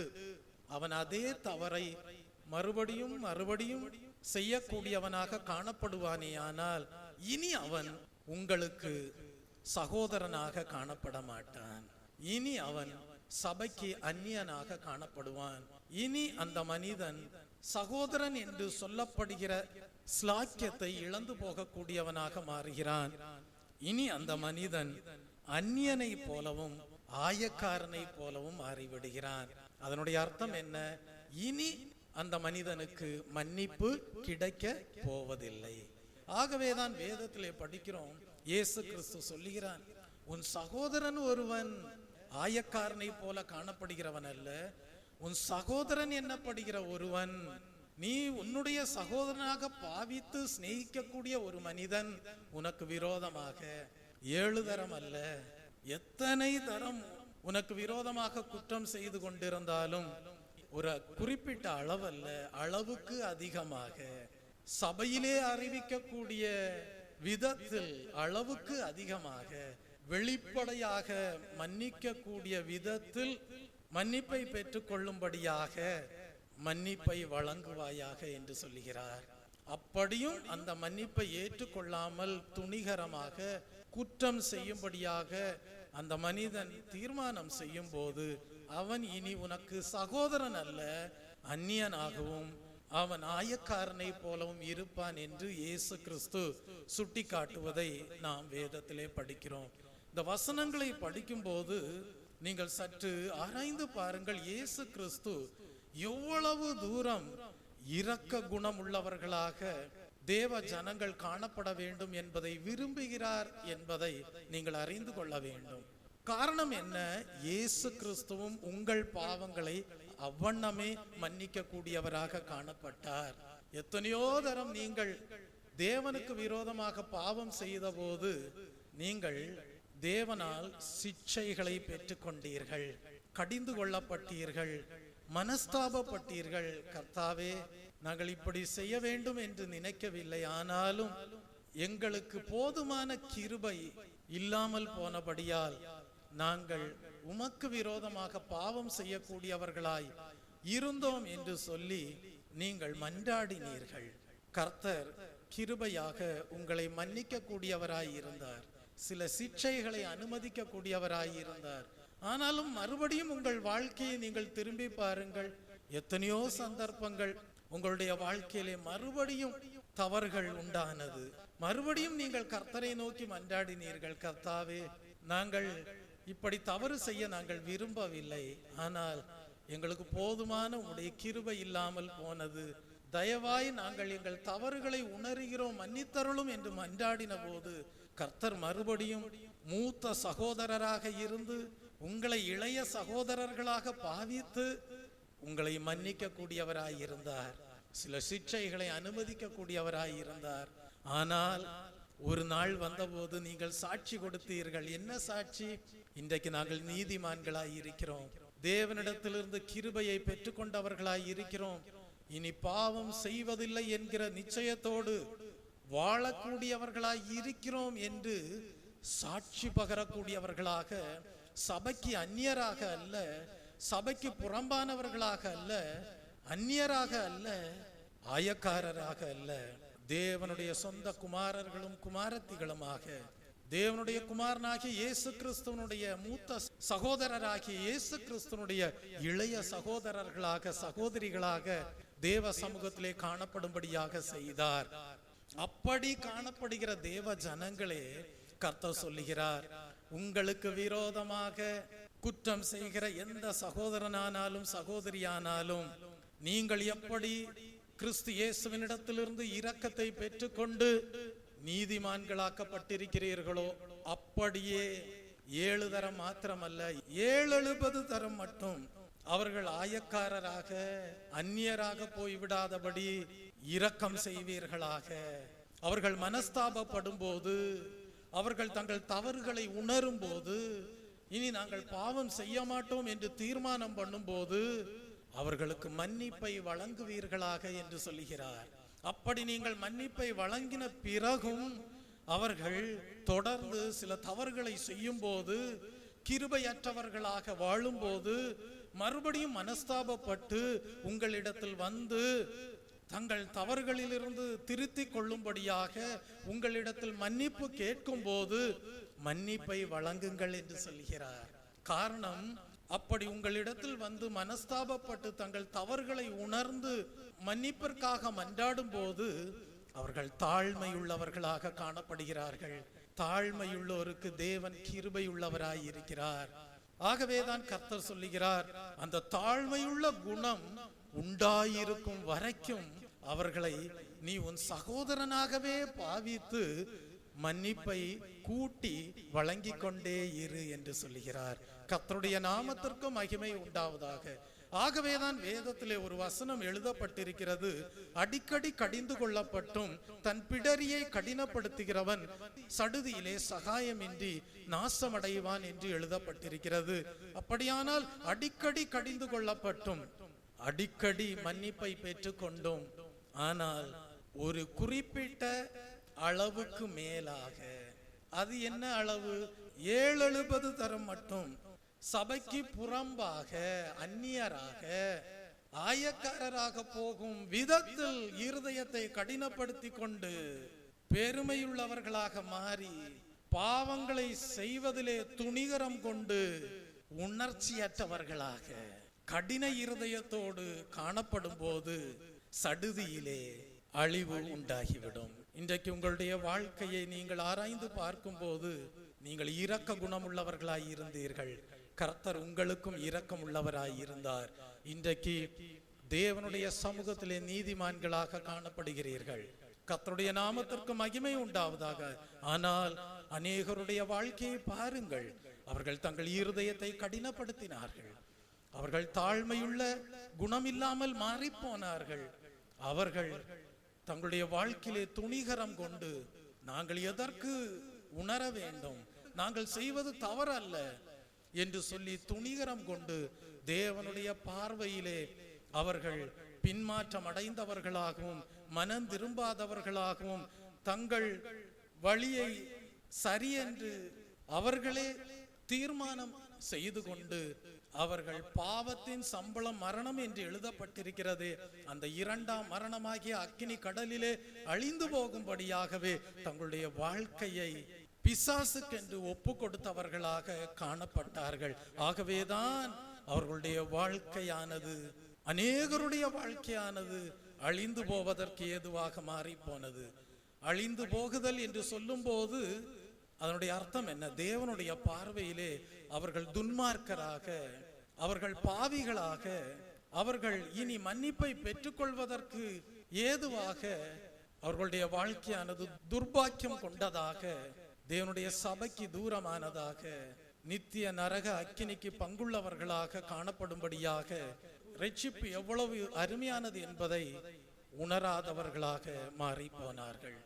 அவன் அதே தவறை மறுபடியும் மறுபடியும் செய்யக்கூடியவனாக காணப்படுவானேயானால், இனி அவன் உங்களுக்கு சகோதரனாக காணப்பட மாட்டான். இனி அவன் சபைக்கு அந்நியனாக காணப்படுவான். இனி அந்த மனிதன் சகோதரன் என்று சொல்லப்படுகிற ஸ்லாக்கியத்தை இழந்து போகக்கூடியவனாக மாறுகிறான். இனி அந்த மனிதன் அந்நியனை போலவும் ஆயக்காரனை போலவும் மாறிவிடுகிறான். அதனுடைய அர்த்தம் என்ன? இனி அந்த மனிதனுக்கு மன்னிப்பு கிடைக்க போவதில்லை. ஆகவேதான் வேதத்திலே படிக்கிறோம், இயேசு கிறிஸ்து சொல்லுகிறான், உன் சகோதரன் ஒருவன் ஆயக்காரனை போல காணப்படுகிறவன் அல்ல, உன் சகோதரன் என்னப்படுகிற ஒருவன், நீ உன்னுடைய சகோதரனாக பாவித்து சிநேகிக்கக்கூடிய ஒரு மனிதன் உனக்கு விரோதமாக 7 தரம் அல்ல, எத்தனை தரம் உனக்கு விரோதமாக குற்றம் செய்து கொண்டிருந்தாலும் ஒரு குறிப்பிட்ட அளவல்ல, அளவுக்கு அதிகமாக சபையிலே அறிவிக்கக்கூடிய விதத்தில் அளவுக்கு அதிகமாக வெளிப்படையாக மன்னிக்க கூடிய விதத்தில் மன்னிப்பை பெற்றுக் கொள்ளும்படியாக மன்னிப்பை வழங்குவாயாக என்று சொல்லுகிறார். அப்படியும் அந்த மன்னிப்பை ஏற்றுக்கொள்ளாமல் துணிகரமாக குற்றம் செய்யும்படியாக அந்த மனிதன் தீர்மானம் செய்யும் போது அவன் இனி உனக்கு சகோதரன் அல்ல, அந்நியனாகவும் அவன் ஆயக்காரனை போலவும் இருப்பான் என்று இயேசு கிறிஸ்து சுட்டி காட்டுவதை நாம் வேதத்திலே படிக்கிறோம். இந்த வசனங்களை படிக்கும் போது நீங்கள் சற்று ஆராய்ந்து பாருங்கள், இயேசு கிறிஸ்து எவ்வளவு தூரம் இரக்க குணம் உள்ளவர்களாக தேவ ஜனங்கள் காணப்பட வேண்டும் என்பதை விரும்புகிறார் என்பதை நீங்கள் அறிந்து கொள்ள வேண்டும். காரணம் என்ன? இயேசு கிறிஸ்துவும் உங்கள் பாவங்களை அவ்வண்ணமே மன்னிக்க கூடியவராக காணப்பட்டார். எத்தனையோ தரம் நீங்கள் தேவனுக்கு விரோதமாக பாவம் செய்த போது நீங்கள் தேவனால் சிட்சைகளை பெற்றுக் கொண்டீர்கள், கடிந்து கொள்ளப்பட்டீர்கள், மனஸ்தாபப்பட்டீர்கள். கர்த்தாவே, நாங்கள் இப்படி செய்ய வேண்டும் என்று நினைக்கவில்லை, ஆனாலும் எங்களுக்கு போதுமான கிருபை இல்லாமல் போனபடியால் நாங்கள் உமக்கு விரோதமாக பாவம் செய்யக்கூடியவர்களாய் இருந்தோம் என்று சொல்லி நீங்கள் மன்றாடினீர்கள். கர்த்தர் கிருபையாக உங்களை மன்னிக்க கூடியவராய் இருந்தார், சில சிட்சைகளை அனுமதிக்க கூடியவராய் இருந்தார். ஆனாலும் மறுபடியும் உங்கள் வாழ்க்கையை நீங்கள் திரும்பி பாருங்கள், எத்தனையோ சந்தர்ப்பங்கள் உங்களுடைய வாழ்க்கையிலே மறுபடியும் தவறுகள் உண்டானது. மறுபடியும் நீங்கள் கர்த்தரை நோக்கி மன்றாடினீர்கள், கர்த்தாவே, நாங்கள் இப்படி தவறு செய்ய நாங்கள் விரும்பவில்லை, ஆனால் எங்களுக்கு போதுமான உடைய கிருபை இல்லாமல் போனது, தயவாய் நாங்கள் எங்கள் தவறுகளை உணர்கிறோம், மன்னித்தருளும் என்று மன்றாடின போது கர்த்தர் மறுபடியும் மூத்த சகோதரராக இருந்து உங்களை இளைய சகோதரர்களாக பாவித்து உங்களை மன்னிக்க கூடியவராய் இருந்தார், சில சிட்சைகளை அனுமதிக்க கூடியவராய் இருந்தார். ஆனால் ஒரு நாள் வந்தபோது நீங்கள் சாட்சி கொடுத்தீர்கள். என்ன சாட்சி? இன்றைக்கு நாங்கள் நீதிமான்களாய் இருக்கிறோம், தேவனிடத்திலிருந்து கிருபையை பெற்றுக்கொண்டவர்களாய் இருக்கிறோம், இனி பாவம் செய்வதில்லை என்கிற நிச்சயத்தோடு வாழக்கூடியவர்களாய் இருக்கிறோம் என்று சாட்சி பகரக்கூடியவர்களாக, சபைக்கு அந்நியராக அல்ல, சபைக்கு புறம்பானவர்களாக அல்ல, அந்நியராக அல்ல, ஆயக்காரராக அல்ல, தேவனுடைய சொந்த குமாரர்களும் குமாரத்திகளுமாக, தேவனுடைய குமாரனாகிய இயேசு கிறிஸ்துவனுடைய மூத்த சகோதரராகிய இயேசு கிறிஸ்துவனுடைய இளைய சகோதரர்களாக, சகோதரிகளாக தேவ சமூகத்திலே காணப்படும்படியாக செய்தார். அப்படி காணப்படுகிற தேவ ஜனங்களே கர்த்தர் சொல்லுகிறார், உங்களுக்கு விரோதமாக குற்றம் செய்கிற எந்த சகோதரனானாலும் சகோதரியானாலும் நீங்கள் எப்படி கிறிஸ்து இயேசுவினிடத்திலிருந்து இரக்கத்தை பெற்றுக்கொண்டு நீதிமான்களாக்கப்பட்டிருக்கிறீர்களோ அப்படியே 7 தரம் மாத்திரமல்ல 70 தரம் மட்டும் அவர்கள் ஆயக்காரராக அந்நியராக போய்விடாதபடி இரக்கம் செய்வீர்களாக. அவர்கள் மனஸ்தாபப்படும் போது, அவர்கள் தங்கள் தவறுகளை உணரும் போது, இனி நாங்கள் பாவம் செய்ய மாட்டோம் என்று தீர்மானம் பண்ணும் போது அவர்களுக்கு மன்னிப்பை வழங்குவீர்களாக என்று சொல்லுகிறார். அப்படி நீங்கள் மன்னிப்பை வழங்கின பிறகும் அவர்கள் தொடர்ந்து சில தவறுகளை செய்யும் போது, கிருபையற்றவர்களாக வாழும்போது, மறுபடியும் மனஸ்தாபப்பட்டு உங்களிடத்தில் வந்து தங்கள் தவறுகளிலிருந்து திருத்திக் கொள்ளும்படியாக உங்களிடத்தில் மன்னிப்பு கேட்கும் போது மன்னிப்பை வழங்குங்கள் என்று சொல்கிறார். காரணம், அப்படி உங்களிடத்தில் வந்து மனஸ்தாபப்பட்டு தங்கள் தவறுகளை உணர்ந்து மன்னிப்பிற்காக மன்றாடும் போது அவர்கள் தாழ்மையுள்ளவர்களாக காணப்படுகிறார்கள். தாழ்மையுள்ளோருக்கு தேவன் கிருபை உள்ளவராய் இருக்கிறார். ஆகவேதான் கர்த்தர் சொல்லுகிறார், அந்த தாழ்மையுள்ள குணம் உண்டாயிருக்கும் வரைக்கும் அவர்களை நீ உன் சகோதரனாகவே பாவித்து மன்னிப்பை கூட்டி வழங்கிக் கொண்டே இரு என்று சொல்லுகிறார். கர்த்தருடைய நாமத்திற்கு மகிமை உண்டாவதாக. ஆகவேதான் வேதத்திலே ஒரு வசனம் எழுதப்பட்டிருக்கிறது, அடிக்கடி கடிந்து கொள்ளப்பட்டும் தன் பிடரியை கடினப்படுத்துகிறவன் சடுதியிலே சகாயமின்றி நாசமடைவான் என்று எழுதப்பட்டிருக்கிறது. அப்படியானால் அடிக்கடி கடிந்து கொள்ளப்பட்டும் அடிக்கடி மன்னிப்பை பெற்றுக்கொண்டோம், ஆனால் ஒரு குறிப்பிட்ட அளவுக்கு மேலாக, அது என்ன அளவு? 70 தரம் மட்டும் சபைக்கு புறம்பாக, அந்நியராக, ஆயக்காரராக போகும் விதத்தில் இருதயத்தை கடினப்படுத்தி கொண்டு பெருமையுள்ளவர்களாக மாறி பாவங்களை செய்வதிலே துணிகரம் கொண்டு உணர்ச்சியற்றவர்களாக கடின இருதயத்தோடு காணப்படும் போது சடுதியிலே அழிவு உண்டாகிவிடும். இன்றைக்கு உங்களுடைய வாழ்க்கையை நீங்கள் ஆராய்ந்து பார்க்கும் போது நீங்கள் இரக்க குணமுள்ளவர்களாய் இருந்தீர்கள். கர்த்தர் உங்களுக்கும் இரக்கம் உள்ளவராய் இருந்தார். இன்றைக்கு தேவனுடைய சமூகத்திலே நீதிமான்களாக காணப்படுகிறீர்கள். கர்த்தருடைய நாமத்திற்கு மகிமை உண்டாவதாக. ஆனால் அநேகருடைய வாழ்க்கையை பாருங்கள், அவர்கள் தங்கள் இருதயத்தை கடினப்படுத்தினார்கள். அவர்கள் தாழ்மையுள்ள குணமில்லாமல் மாறி போனார்கள். அவர்கள் தங்களுடைய வாழ்க்கையிலே துணிகரம் கொண்டு நாங்கள் எதற்கு உணர வேண்டும், நாங்கள் செய்வது தவறல்ல என்று சொல்லி துணிகரம் கொண்டு தேவனுடைய பார்வையிலே அவர்கள் பின்மாற்றம் அடைந்தவர்களாகவும் மனம் திரும்பாதவர்களாகவும் தங்கள் வழியை சரியென்று அவர்களே தீர்மானம் செய்து கொண்டு அவர்கள் பாவத்தின் சம்பளம் மரணம் என்று எழுதப்பட்டிருக்கிறது. அந்த 2ஆம் மரணமாகிய அக்கினி கடலிலே அழிந்து போகும்படியாகவே தங்களுடைய வாழ்க்கையை பிசாசுக்கென்று ஒப்பு கொடுத்தவர்களாக காணப்பட்டார்கள். ஆகவேதான் அவர்களுடைய வாழ்க்கையானது, அநேகருடைய வாழ்க்கையானது அழிந்து போவதற்கு ஏதுவாக மாறி போனது. அழிந்து போகுதல் என்று சொல்லும் போது அதனுடைய அர்த்தம் என்ன? தேவனுடைய பார்வையிலே அவர்கள் துன்மார்க்கராக, அவர்கள் பாவிகளாக, அவர்கள் இனி மன்னிப்பை பெற்றுக்கொள்வதற்கு ஏதுவாக அவர்களுடைய வாழ்க்கையானது துர்பாக்கியம் கொண்டதாக, தேவனுடைய சபைக்கு தூரமானதாக, நித்திய நரக அக்கினிக்கு பங்குள்ளவர்களாக காணப்படும்படியாக ரட்சிப்பு எவ்வளவு அருமையானது என்பதை உணராதவர்களாக மாறி போனார்கள்.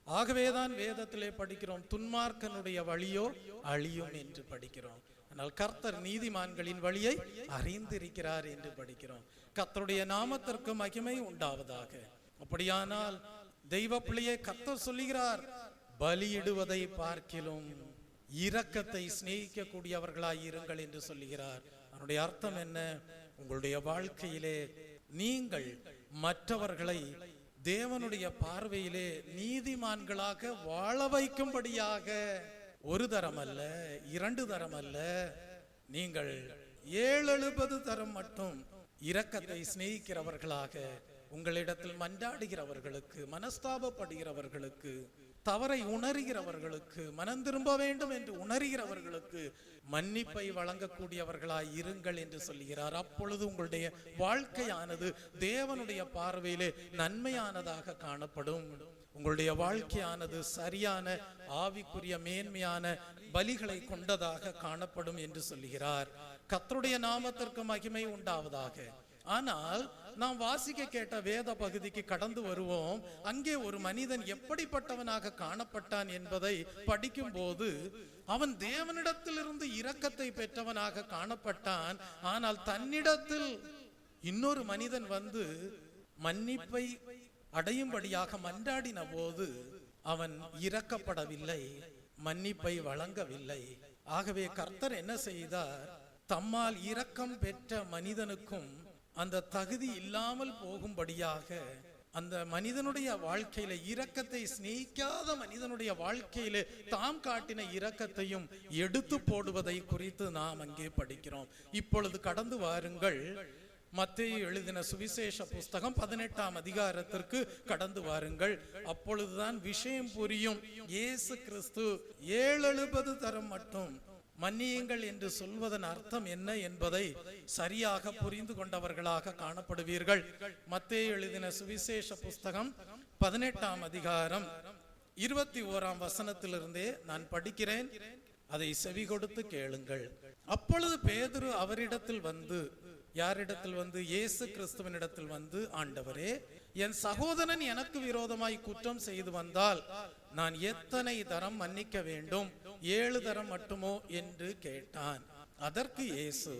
ஆகவேதான் வேதத்திலே படிக்கிறோம், துன்மார்க்கனுடைய வழியோ அழியும் என்று படிக்கிறோம். ஆனால் கர்த்தர் நீதிமான்களின் வழியை அறிந்திருக்கிறார் என்று படிக்கிறோம். கர்த்தருடைய நாமத்திற்கு மகிமை உண்டாவதாக. அப்படியானால் தெய்வ பிள்ளையை கர்த்தர் சொல்லுகிறார், பலியிடுவதை பார்க்கிலும் இரக்கத்தை சிநேகிக்க கூடியவர்களாய் இருங்கள் என்று சொல்லுகிறார். அதனுடைய அர்த்தம் என்ன? உங்களுடைய வாழ்க்கையிலே நீங்கள் மற்றவர்களை தேவனுடைய பார்வையிலே நீதிமான்களாக வாழ வைக்கும்படியாக ஒரு தரம் அல்ல, 2 தரம் அல்ல, நீங்கள் 70 தரம் மட்டும் இரக்கத்தை சிநேகிக்கிறவர்களாக, உங்களிடத்தில் மன்றாடுகிறவர்களுக்கு, மனஸ்தாபப்படுகிறவர்களுக்கு, தவறை உணர்கிறவர்களுக்கு, மனம் திரும்ப வேண்டும் என்று உணர்கிறவர்களுக்கு மன்னிப்பை வழங்கக்கூடியவர்களாய் இருங்கள் என்று சொல்கிறார். அப்பொழுது உங்களுடைய வாழ்க்கையானது தேவனுடைய பார்வையிலே நன்மையானதாக காணப்படும். உங்களுடைய வாழ்க்கையானது சரியான ஆவிக்குரிய மேன்மையான பலிகளை கொண்டதாக காணப்படும் என்று சொல்கிறார். கர்த்தருடைய நாமத்திற்கு மகிமை உண்டாவதாக. ஆனால் நாம் வாசிக்க கேட்ட வேத பகுதிக்கு கடந்து வருவோம். அங்கே ஒரு மனிதன் எப்படிப்பட்டவனாக காணப்பட்டான் என்பதை படிக்கும் போது அவன் தேவனிடத்திலிருந்து இரக்கத்தை பெற்றவனாக காணப்பட்டான். ஆனால் தன்னிடத்தில் இன்னொரு மனிதன் வந்து மன்னிப்பை அடையும்படியாக மன்றாடின போது அவன் இரக்கப்படவில்லை, மன்னிப்பை வழங்கவில்லை. ஆகவே கர்த்தர் என்ன செய்தார்? தம்மால் இரக்கம் பெற்ற மனிதனுக்கும் அந்த தகுதி இல்லாமல் போகும்படியாக அந்த மனிதனுடைய வாழ்க்கையில இரக்கத்தை சிநேகிக்காத மனிதனுடைய வாழ்க்கையில தாம் காட்டின இரக்கத்தையும் எடுத்து போடுவதை குறித்து நாம் அங்கே படிக்கிறோம். இப்பொழுது கடந்து வாருங்கள், மத்தேயு எழுதின சுவிசேஷ புஸ்தகம் 18ஆம் அதிகாரத்திற்கு கடந்து வாருங்கள். அப்பொழுதுதான் விஷயம் புரியும். இயேசு கிறிஸ்து 70 தரம் மட்டும் மன்னியுங்கள் என்று சொல்வதன் அர்த்தம் என்ன என்பதை சரியாக புரிந்து கொண்டவர்களாக காணப்படுவீர்கள். மத்தேயு எழுதின சுவிசேஷ புஸ்தகம் 18ஆம் அதிகாரம் 21ஆம் வசனத்திலிருந்தே நான் படிக்கிறேன், அதை செவி கொடுத்து கேளுங்கள். அப்பொழுது பேதுரு அவரிடத்தில் வந்து, யாரிடத்தில் வந்து? இயேசு கிறிஸ்துவனிடத்தில் வந்து, ஆண்டவரே, என் சகோதரன் எனக்கு விரோதமாய் குற்றம் செய்து வந்தால் நான் எத்தனை தரம் மன்னிக்க வேண்டும்? 7 தரம் மட்டுமோ என்று கேட்டான். அதற்கு இயேசு,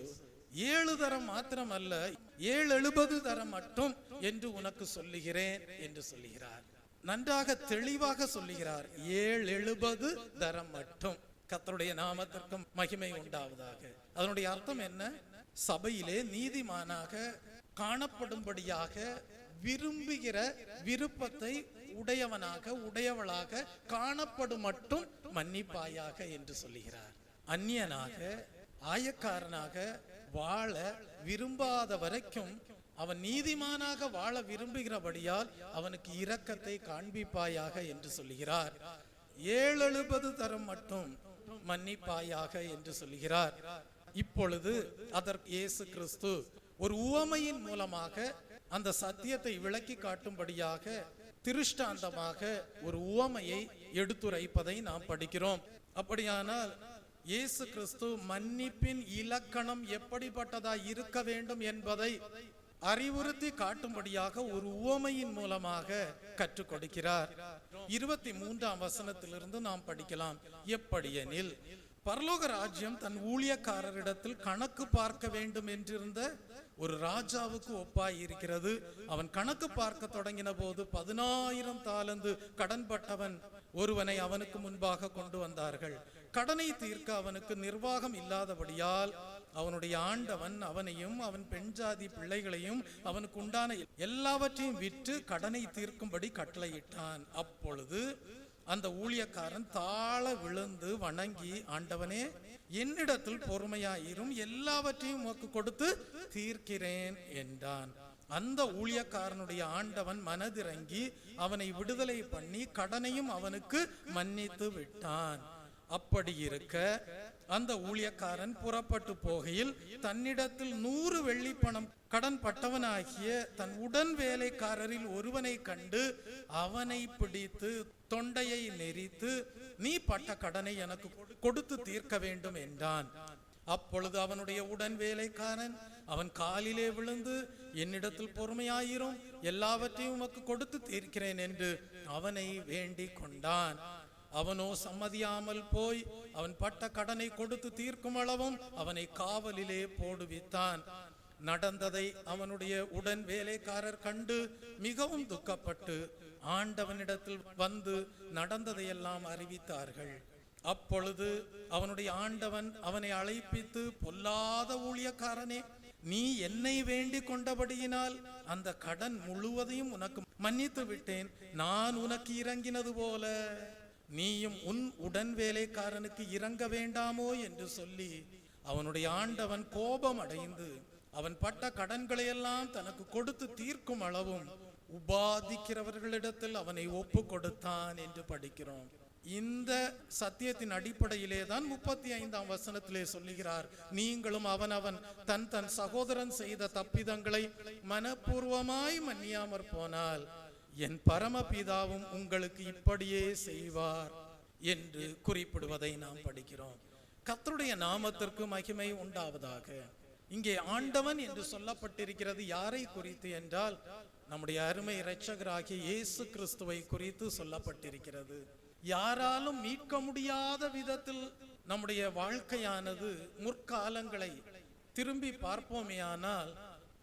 7 தரம் மாத்திரமல்ல, 70 தரம் மட்டும் என்று உனக்கு சொல்லுகிறேன் என்று சொல்லுகிறார். நன்றாக தெளிவாக சொல்லுகிறார். 70 தரம் மட்டும். கர்த்தருடைய நாமத்திற்கு மகிமை உண்டாவதாக. அதனுடைய அர்த்தம் என்ன? சபையிலே நீதிமானாக காணப்படும்படியாக விரும்புகிற விருப்பத்தை உடையவளாக காணப்படும் மட்டும் மன்னிப்பாயாக என்று சொல்லுகிறார். அந்நியனாக ஆயக்காரனாக வாழ விரும்பாத வரைக்கும் அவன் நீதிமானாக வாழ விரும்புகிறபடியால் அவனுக்கு இரக்கத்தை காண்பிப்பாயாக என்று சொல்லுகிறார். 70 தரம் மட்டும் மன்னிப்பாயாக என்று சொல்லுகிறார். இப்பொழுது அதற்கு இயேசு கிறிஸ்து ஒரு உவமையின் மூலமாக அந்த சத்தியத்தை விளக்கி காட்டும்படியாக திருஷ்டாந்தமாக ஒரு உவமையை எடுத்துரைப்பதை நாம் படிக்கிறோம். அப்படியானால் இயேசு கிறிஸ்து மன்னிப்பின் இலக்கணம் எப்படிப்பட்டதாய் இருக்க வேண்டும் என்பதை அறிவுறுத்தி காட்டும்படியாக ஒரு உவமையின் மூலமாக கற்றுக் கொடுக்கிறார். 23ஆம் வசனத்திலிருந்து நாம் படிக்கலாம். எப்படியெனில், பரலோக ராஜ்யம் தன் ஊழியக்காரரிடத்தில் கணக்கு பார்க்க வேண்டும் என்றிருந்த ஒரு ராஜாவுக்கு ஒப்பாய் இருக்கிறது. அவன் கணக்கு பார்க்க தொடங்கின போது 10,000 தாலந்து கடன்பட்டவன் ஒருவனை அவனுக்கு முன்பாக கொண்டு வந்தார்கள். கடனை தீர்க்க அவனுக்கு நிர்வாகம் இல்லாதபடியால் அவனுடைய ஆண்டவன் அவனையும் அவன் பெண் ஜாதி பிள்ளைகளையும் அவனுக்கு உண்டான எல்லாவற்றையும் விற்று கடனை தீர்க்கும்படி கட்டளையிட்டான். அப்பொழுது அந்த ஊழியக்காரன் தாழ விழுந்து வணங்கி, ஆண்டவனே, என்னிடத்தில் பொறுமையாயிரும், எல்லாவற்றையும் உமக்கு கொடுத்து தீர்க்கிறேன் என்றான். அந்த ஊழியக்காரனுடைய ஆண்டவன் மனதிறங்கி அவனை விடுதலை பண்ணி கடனையும் அவனுக்கு மன்னித்து விட்டான். அப்படி இருக்க அந்த ஊழியக்காரன் புறப்பட்டு போகையில் தன்னிடத்தில் 100 வெள்ளிப்பணம் கடன் பட்டவனாகிய தன் உடன் வேலைக்காரரில் ஒருவனை கண்டு அவனை பிடித்து தொண்டையை நெரித்து, நீ பட்ட கடனை எனக்கு கொடுத்து தீர்க்க வேண்டும் என்றான். அப்பொழுது அவனுடைய உடன் வேலைக்காரன் அவன் காலிலே விழுந்து, என்னிடத்தில் பொறுமையாயிரும், எல்லாவற்றையும் உமக்கு கொடுத்து தீர்க்கிறேன் என்று அவனை வேண்டிக் கொண்டான். அவனோ சம்மதியாமல் போய் அவன் பட்ட கடனை கொடுத்து தீர்க்கும் அளவும் அவனை காவலிலே போடுவித்தான். நடந்ததை அவனுடைய உடன் வேலைக்காரர் கண்டு மிகவும் துக்கப்பட்டு ஆண்டவனிடத்தில் வந்து நடந்ததையெல்லாம் அறிவித்தார்கள். அப்பொழுது அவனுடைய ஆண்டவன் அவனை அழைப்பித்து, பொல்லாத ஊழியக்காரனே, நீ என்னை வேண்டிக் கொண்டபடியினால் அந்த கடன் முழுவதையும் உனக்கு மன்னித்து விட்டேன். நான் உனக்கு இறங்கினது போல நீயும் உன் உடன் வேலைக்காரனுக்கு இறங்க வேண்டாமோ என்று சொல்லி அவனுடைய ஆண்டவன் கோபம் அடைந்து அவன் பட்ட கடன்களை எல்லாம் தனக்கு கொடுத்து தீர்க்கும் அளவும் உபாதிக்கிறவர்களிடத்தில் அவனை ஒப்பு கொடுத்தான் என்று படிக்கிறோம். இந்த சத்தியத்தின் அடிப்படையிலே தான் 35ஆம் வசனத்திலே சொல்லுகிறார், நீங்களும் அவனவன் தன் தன் சகோதரன் செய்த தப்பிதங்களை மனப்பூர்வமாய் மன்னியாமற் போனால் என் பரமபிதாவும் உங்களுக்கு இப்படியே செய்வார் என்று குறிப்பிடுவதை நாம் படிக்கிறோம். கர்த்தருடைய நாமத்திற்கு மகிமை உண்டாவதாக. இங்கே ஆண்டவன் என்று சொல்லப்பட்டிருக்கிறது யாரை குறித்து என்றால், நம்முடைய அருமை இரட்சகராகிய இயேசு கிறிஸ்துவை குறித்து சொல்லப்பட்டிருக்கிறது. யாராலும் மீட்க முடியாத விதத்தில் நம்முடைய வாழ்க்கையானது முற்காலங்களை திரும்பி பார்ப்போமேயானால்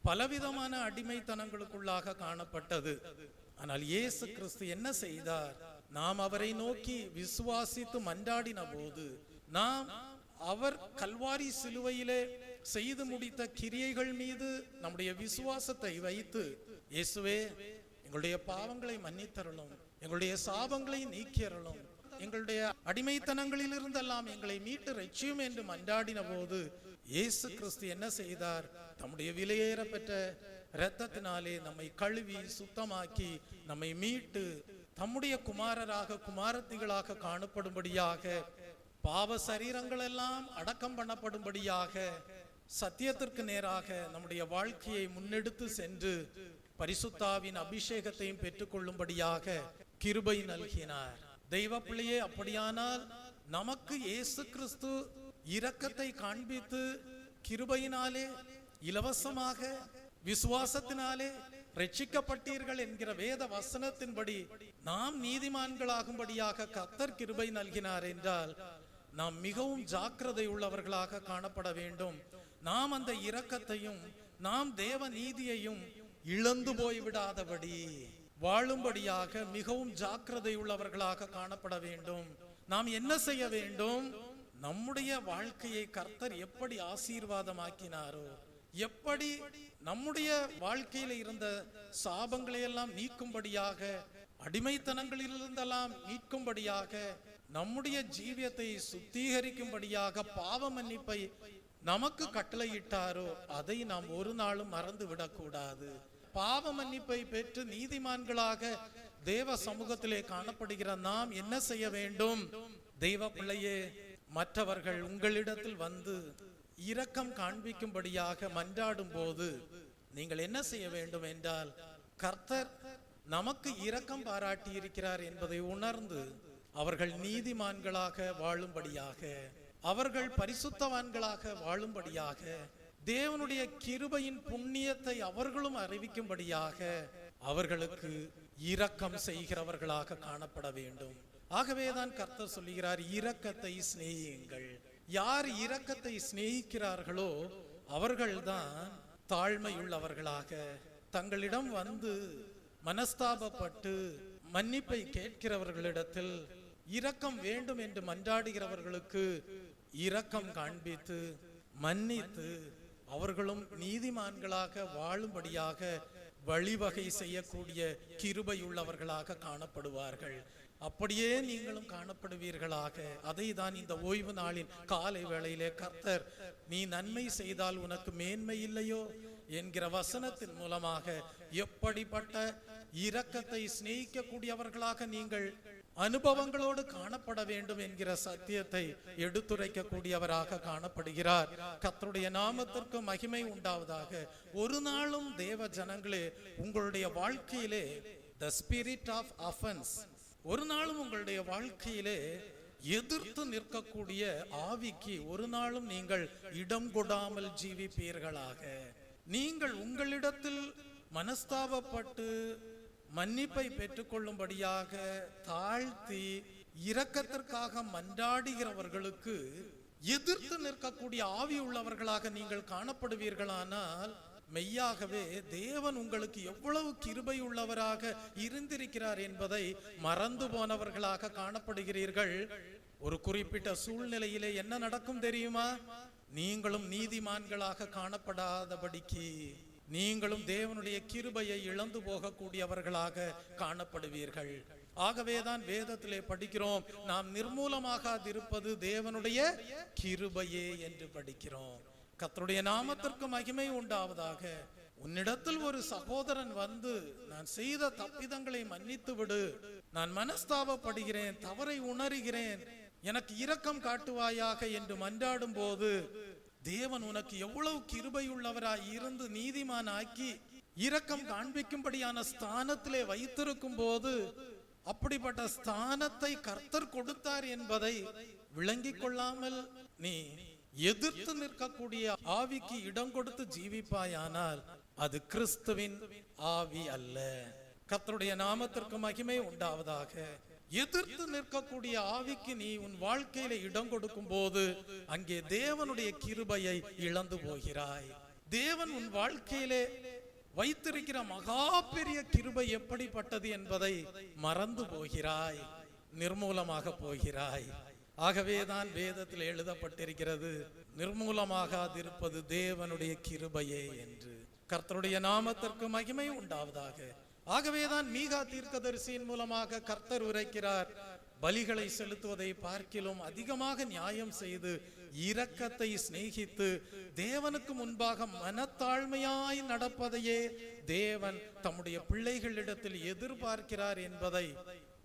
பலவிதமான அடிமைத்தனங்களுக்குள்ளாக காணப்பட்டது. ஆனால் இயேசு கிறிஸ்து என்ன செய்தார்? நாம் அவரை நோக்கி விசுவாசித்து மன்றாடின போது, நாம் அவர் கல்வாரி சிலுவையிலே செய்து முடித்த கிரியைகள் மீது நம்முடைய விசுவாசத்தை வைத்து, இயேசுவே எங்களுடைய பாவங்களை மன்னித்தருளும், எங்களுடைய சாபங்களை நீக்கியருளும், எங்களுடைய அடிமைத்தனங்களில் இருந்தெல்லாம் எங்களை மீட்டு ரட்சியும் என்று மன்றாடின போது இயேசு கிறிஸ்து என்ன செய்தார்? தம்முடைய விலையேற பெற்ற இரத்தத்தினாலே நம்மை கழுவி சுத்தமாக்கி நம்மை மீட்டு தம்முடைய குமாரராக குமாரத்திகளாக காணப்படும்படியாக, பாவ சரீரங்கள் எல்லாம் அடக்கம் பண்ணப்படும்படியாக, சத்தியத்திற்கு நேராக நம்முடைய வாழ்க்கையை முன்னெடுத்து சென்று பரிசுத்தாவின் அபிஷேகத்தையும் பெற்றுக்கொள்ளும்படியாக கிருபை நல்கினார். தெய்வ பிள்ளையே, அப்படியானால் நமக்கு இயேசு கிறிஸ்து இரக்கத்தை காண்பித்து கிருபையினாலே இலவசமாக விசுவாசத்தினாலே ரட்சிக்கப்பட்டீர்கள் என்கிற வேத வசனத்தின்படி நாம் நீதிமான்களாகும்படியாக கர்த்தர் கிருபை நல்கினார் என்றால், நாம் மிகவும் ஜாக்கிரதை உள்ளவர்களாக காணப்பட வேண்டும். நாம் அந்த இரக்கத்தையும் நாம் தேவ நீதியையும் இழந்து போய்விடாதபடி வாழும்படியாக மிகவும் ஜாக்கிரதை உள்ளவர்களாக காணப்பட வேண்டும். நாம் என்ன செய்ய வேண்டும்? நம்முடைய வாழ்க்கையை கர்த்தர் எப்படி ஆசீர்வாதமாக்கினாரோ, எப்படி நம்முடைய வாழ்க்கையில இருந்த சாபங்களை எல்லாம் நீக்கும்படியாக, அடிமைத்தனங்களிலிருந்தெல்லாம் மீட்கும்படியாக, நம்முடைய ஜீவியத்தை சுத்திகரிக்கும்படியாக பாவ மன்னிப்பை நமக்கு கட்டளையிட்டாரோ, அதை நாம் ஒரு நாளும் மறந்து விடக்கூடாது. பாவ மன்னிப்பை பெற்று நீதிமான்களாக தேவ சமூகத்திலே காணப்படுகிற நாம் என்ன செய்ய வேண்டும்? தெய்வ பிள்ளையே, மற்றவர்கள் உங்களிடத்தில் வந்து இரக்கம் காண்பிக்கும்படியாக மன்றாடும் போது நீங்கள் என்ன செய்ய வேண்டும் என்றால், கர்த்தர் நமக்கு இரக்கம் பாராட்டி இருக்கிறார் என்பதை உணர்ந்து அவர்கள் நீதிமான்களாக வாழும்படியாக, அவர்கள் பரிசுத்தவான்களாக வாழும்படியாக, தேவனுடைய கிருபையின் புண்ணியத்தை அவர்களும் அறிவிக்கும்படியாக அவர்களுக்கு இரக்கம் செய்கிறவர்களாக காணப்பட வேண்டும். ஆகவேதான் கர்த்தர் சொல்லுகிறார், இரக்கத்தை சிநேகியுங்கள். யார் இரக்கத்தை சிநேகிக்கிறார்களோ அவர்கள்தான் தாழ்மையுள்ளவர்களாக, தங்களிடம் வந்து மனஸ்தாபப்பட்டு மன்னிப்பை கேட்கிறவர்களிடத்தில் இரக்கம் வேண்டும் என்று மன்றாடுகிறவர்களுக்கு இரக்கம் காண்பித்து மன்னித்து அவர்களும் நீதிமான்களாக வாழும்படியாக வழிவகை செய்யக்கூடிய கிருபையுள்ளவர்களாக காணப்படுவார்கள். அப்படியே நீங்களும் காணப்படுவீர்களாக. அதை தான் இந்த ஓய்வு நாளின் காலை வேளையிலே கர்த்தர், நீ நன்மை செய்தால் உனக்கு மேன்மை இல்லையோ என்கிற வசனத்தின் மூலமாக எப்படிப்பட்ட இரக்கத்தை சிநேகிக்கக்கூடியவர்களாக நீங்கள் அனுபவங்களோடு காணப்பட வேண்டும் என்கிற சத்தியத்தை எடுத்துரைக்கக்கூடியவராக காணப்படுகிறார். கர்த்தருடைய நாமத்திற்கு மகிமை உண்டாவதாக. ஒரு நாளும் தேவ ஜனங்களே, உங்களுடைய வாழ்க்கையிலே the spirit of offense, ஒரு நாளும் உங்களுடைய வாழ்க்கையிலே எதிர்த்து நிற்கக்கூடிய ஆவிக்கு ஒரு நாளும் நீங்கள் இடம் கொடாமல் ஜீவிப்பீர்களாக. நீங்கள் உங்களிடத்தில் மனஸ்தாபப்பட்டு மன்னிப்பை பெற்றுக்கொள்ளும்படியாக தாழ்த்தி இரக்கத்திற்காக மன்றாடுகிறவர்களுக்கு எதிர்த்து நிற்கக்கூடிய ஆவி உள்ளவர்களாக நீங்கள் காணப்படுவீர்களானால், மெய்யாகவே தேவன் உங்களுக்கு எவ்வளவு கிருபை உள்ளவராக இருந்திருக்கிறார் என்பதை மறந்து போனவர்களாக காணப்படுகிறீர்கள். ஒரு குறிப்பிட்ட சூழ்நிலையிலே என்ன நடக்கும் தெரியுமா? நீங்களும் நீதிமான்களாக காணப்படாதபடிக்கு நீங்களும் தேவனுடைய கிருபையை இழந்து போகக்கூடியவர்களாக காணப்படுவீர்கள். ஆகவேதான் வேதத்திலே படிக்கிறோம், நாம் நிர்மூலமாகாதிருப்பது தேவனுடைய கிருபையே என்று படிக்கிறோம். கர்த்தருடைய நாமத்திற்கு மகிமை உண்டாவதாக. உன்னிடத்தில் ஒரு சகோதரன் வந்து, நான் செய்த தப்பிதங்களை மன்னித்து விடு, நான் மனஸ்தாபப்படுகிறேன், தவறை உணர்கிறேன், எனக்கு இரக்கம் காட்டுவாயாக என்று மன்றாடும் போது தேவன் உனக்கு எவ்வளவு கிருபையுள்ளவராய் இருந்து நீதிமான் ஆக்கி இரக்கம் காண்பிக்கும்படியான ஸ்தானத்திலே வைத்திருக்கும் போது, அப்படிப்பட்ட ஸ்தானத்தை கர்த்தர் கொடுத்தார் என்பதை விளங்கிக் கொள்ளாமல் நீ எதிர்த்து நிற்கக்கூடிய ஆவிக்கு இடம் கொடுத்து ஜீவிப்பாயானால் அது கிறிஸ்துவின் ஆவி அல்ல. கர்த்தருடைய நாமத்திற்கு மகிமை உண்டாவதாக. எதிர்த்து நிற்கக்கூடிய ஆவிக்கு நீ உன் வாழ்க்கையில இடம் கொடுக்கும் போது அங்கே தேவனுடைய கிருபையை இழந்து போகிறாய். தேவன் உன் வாழ்க்கையிலே வைத்திருக்கிற மகா பெரிய கிருபை எப்படிப்பட்டது என்பதை மறந்து போகிறாய், நிர்மூலமாக போகிறாய். ஆகவேதான் வேதத்தில் எழுதப்பட்டிருக்கிறது, நிர்மூலமாகாதிருப்பது தேவனுடைய கிருபையே என்று. கர்த்தருடைய நாமத்திற்கு மகிமை உண்டாவதாக. ஆகவேதான் மீகா தீர்க்கதரிசியின் மூலமாக கர்த்தர் உரைக்கிறார், பலிகளை செலுத்துவதை பார்க்கிலும் அதிகமாக நியாயம் செய்து இரக்கத்தை சிநேகித்து தேவனுக்கு முன்பாக மனத்தாழ்மையாய் நடப்பதையே தேவன் தம்முடைய பிள்ளைகளிடத்தில் எதிர்பார்க்கிறார் என்பதை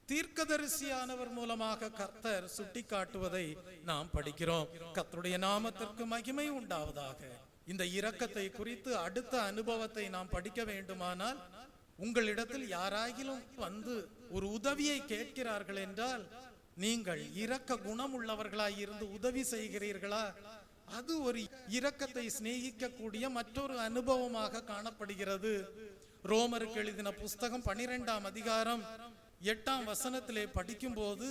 தீர்க்கதரிசியானவர் மூலமாக கர்த்தர் சுட்டிக்காட்டுவதை நாம் படிக்கிறோம். கர்த்தருடைய நாமத்திற்கு மகிமை உண்டாவதாக. இந்த இரக்கத்தை குறித்து அடுத்த அனுபவத்தை நாம் படிக்க வேண்டுமானால், உங்களிடத்தில் யாராகிலும் வந்து ஒரு உதவியை கேட்கிறார்கள் என்றால், நீங்கள் இரக்க குணம் உள்ளவர்களாய் இருந்து உதவி செய்கிறீர்களா? அது ஒரு இரக்கத்தை சிநேகிக்க கூடிய மற்றொரு அனுபவமாக காணப்படுகிறது. ரோமருக்கு எழுதின புஸ்தகம் 12ஆம் அதிகாரம் 8ஆம் வசனத்திலே படிக்கும் போது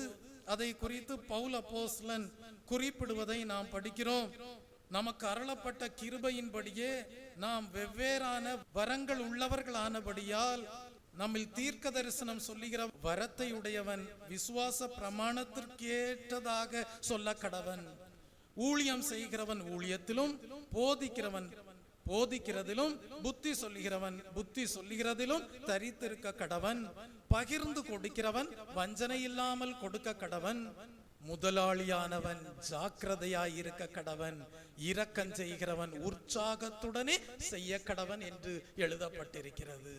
அதை குறித்து பவுல் அப்போஸ்தலன் குறிப்பிடுவதை நாம் படிக்கிறோம். நமக்கு அருளப்பட்ட கிருபையின்படியே நாம் வெவ்வேறான வரங்கள் உள்ளவர்களானபடியால் நம்மில் தீர்க்க தரிசனம் சொல்லுகிற வரத்தை உடையவன் விசுவாச பிரமாணத்திற்கேற்றதாக சொல்ல கடவன். ஊழியம் செய்கிறவன் ஊழியத்திலும், போதிக்கிறவன் போதிக்கிறதிலும், புத்தி சொல்லுகிறவன் புத்தி சொல்லுகிறதிலும் தரித்திருக்க கடவன். பகிர்ந்து கொடுக்கிறவன் வஞ்சனை இல்லாமல் கொடுக்க கடவன். முதலாளியானவன் ஜாக்கிரதையாய் இருக்க கடவன். இரக்கம் செய்கிறவன் உற்சாகத்துடனே செய்ய கடவன் என்று எழுதப்பட்டிருக்கிறது.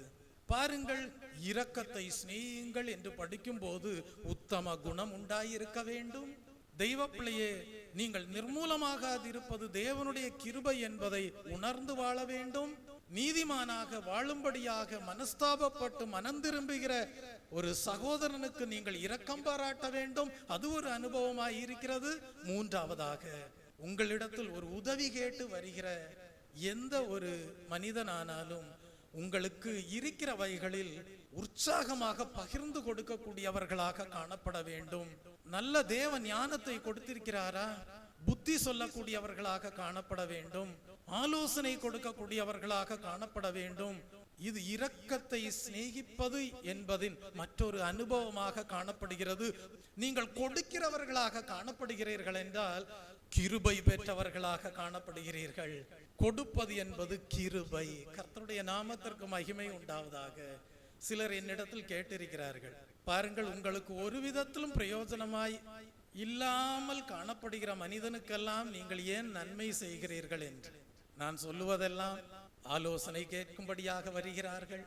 பாருங்கள், இரக்கத்தை சிநேகியுங்கள் என்று படிக்கும் போது உத்தம குணம் உண்டாயிருக்க வேண்டும். தெய்வ பிள்ளையே, நீங்கள் நிர்மூலமாகாதிருப்பது தேவனுடைய கிருபை என்பதை உணர்ந்து வாழ வேண்டும். நீதிமானாக வாழும்படியாக மனஸ்தாபப்பட்டு மனம் திரும்புகிற ஒரு சகோதரனுக்கு நீங்கள் இரக்கம் பாராட்ட வேண்டும். அது ஒரு அனுபவமாய் இருக்கிறது. மூன்றாவதாக, உங்களிடத்தில் ஒரு உதவி கேட்டு வருகிற எந்த ஒரு மனிதனானாலும் உங்களுக்கு இருக்கிறவைகளில் உற்சாகமாக பகிர்ந்து கொடுக்கக்கூடியவர்களாக காணப்பட வேண்டும். நல்ல தேவ ஞானத்தை கொடுத்திருக்கிறாரா? புத்தி சொல்லக்கூடியவர்களாக காணப்பட வேண்டும். ஆலோசனை கொடுக்கக்கூடியவர்களாக காணப்பட வேண்டும். இது இரக்கத்தை சிநேகிப்பது என்பதின் மற்றொரு அனுபவமாக காணப்படுகிறது. நீங்கள் கொடுக்கிறவர்களாக காணப்படுகிறீர்கள் என்றால் கிருபை பெற்றவர்களாக காணப்படுகிறீர்கள். கொடுப்பது என்பது கிருபை. கர்த்தருடைய நாமத்திற்கு மகிமை உண்டாவதாக. சிலர் என்னிடத்தில் கேட்டிருக்கிறார்கள், பாருங்கள், உங்களுக்கு ஒரு விதத்திலும் பிரயோஜனமாய் இல்லாமல் காணப்படுகிற மனிதனுக்கெல்லாம் நீங்கள் ஏன் நன்மை செய்கிறீர்கள் என்று. நான் சொல்லுவதெல்லாம் ஆலோசனை கேட்கும்படியாக வருகிறார்கள்,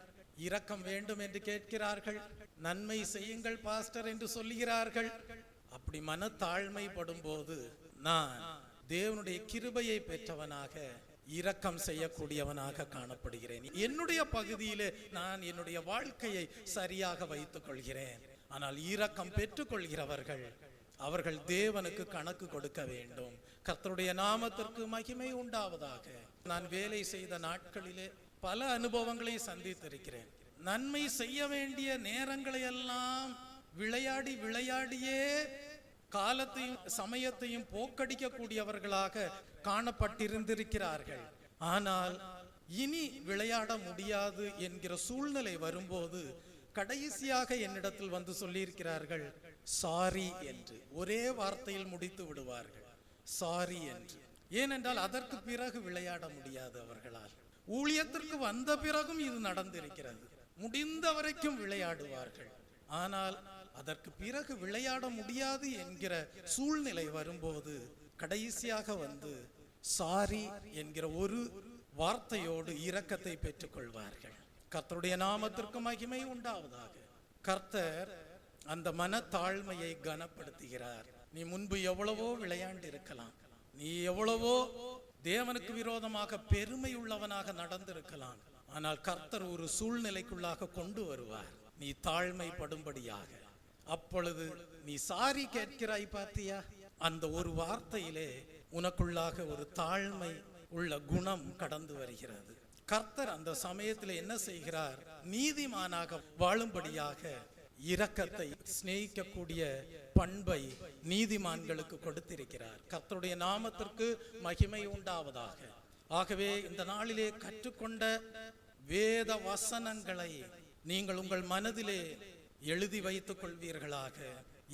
இரக்கம் வேண்டும் என்று கேட்கிறார்கள், நன்மை செய்யுங்கள் பாஸ்டர் என்று சொல்லுகிறார்கள். அப்படி மனத்தாழ்மைப்படும் போது நான் தேவனுடைய கிருபையை பெற்றவனாக, இரக்கம் செய்யக்கூடியவனாக காணப்படுகிறேன். என்னுடைய பகுதியிலே நான் என்னுடைய வாழ்க்கையை சரியாக வைத்துக் கொள்கிறேன். ஆனால் இரக்கம் பெற்றுக் கொள்கிறவர்கள், அவர்கள் தேவனுக்கு கணக்கு கொடுக்க வேண்டும். கர்த்தருடைய நாமத்திற்கு மகிமை உண்டாவதாக. நான் வேலை செய்த நாட்களிலே பல அனுபவங்களை சந்தித்திருக்கிறேன். நன்மை செய்ய வேண்டிய நேரங்களை எல்லாம் விளையாடியே காலத்தையும் சமயத்தையும் போக்கடிக்க கூடியவர்களாக காணப்பட்டிருந்திருக்கிறார்கள். ஆனால் இனி விளையாட முடியாது என்கிற சூழ்நிலை வரும்போது கடைசியாக என்னிடத்தில் வந்து சொல்லியிருக்கிறார்கள், சாரி என்று. ஒரே வார்த்தையில் முடித்து விடுவார்கள், சாரி என்று. ஏனென்றால் அதற்கு பிறகு விளையாட முடியாது அவர்களால். ஊழியத்திற்கு வந்த பிறகும் இது நடந்திருக்கிறது. முடிந்த வரைக்கும் விளையாடுவார்கள், ஆனால் அதற்கு பிறகு விளையாட முடியாது என்கிற சூழ்நிலை வரும்போது கடைசியாக வந்து சாரி என்கிற ஒரு வார்த்தையோடு இரக்கத்தை பெற்றுக் கொள்வார்கள். கர்த்தருடைய நாமத்திற்கு மகிமை உண்டாவதாக. கர்த்தர் அந்த மனத்தாழ்மையை கனப்படுத்துகிறார். நீ முன்பு எவ்வளவோ விளையாண்டு இருக்கலாம், நீ எவ்வளவோ தேவனுக்கு விரோதமாக பெருமை உள்ளவனாக நடந்திருக்கலாம். ஆனால் கர்த்தர் ஒரு சூழ்நிலைக்குள்ளாக கொண்டு வருவார், நீ தாழ்மைப்படும்படியாக. அப்பொழுது நீ சாரி கேட்கிறாய் பார்த்தியா, அந்த ஒரு வார்த்தையிலே உனக்குள்ளாக ஒரு தாழ்மை உள்ள குணம் கடந்து வருகிறது. கர்த்தர் அந்த சமயத்தில் என்ன செய்கிறார்? நீதிமானாக வாழும்படியாக இரக்கத்தை சிநேகிக்கக்கூடிய பண்பை நீதிமான்களுக்கு கொடுத்திருக்கிறார். கர்த்தருடைய நாமத்திற்கு மகிமை உண்டாவதாக. ஆகவே இந்த நாளிலே கற்றுக்கொண்ட வேத வசனங்களை நீங்கள் உங்கள் மனதிலே எழுதி வைத்துக் கொள்வீர்களாக.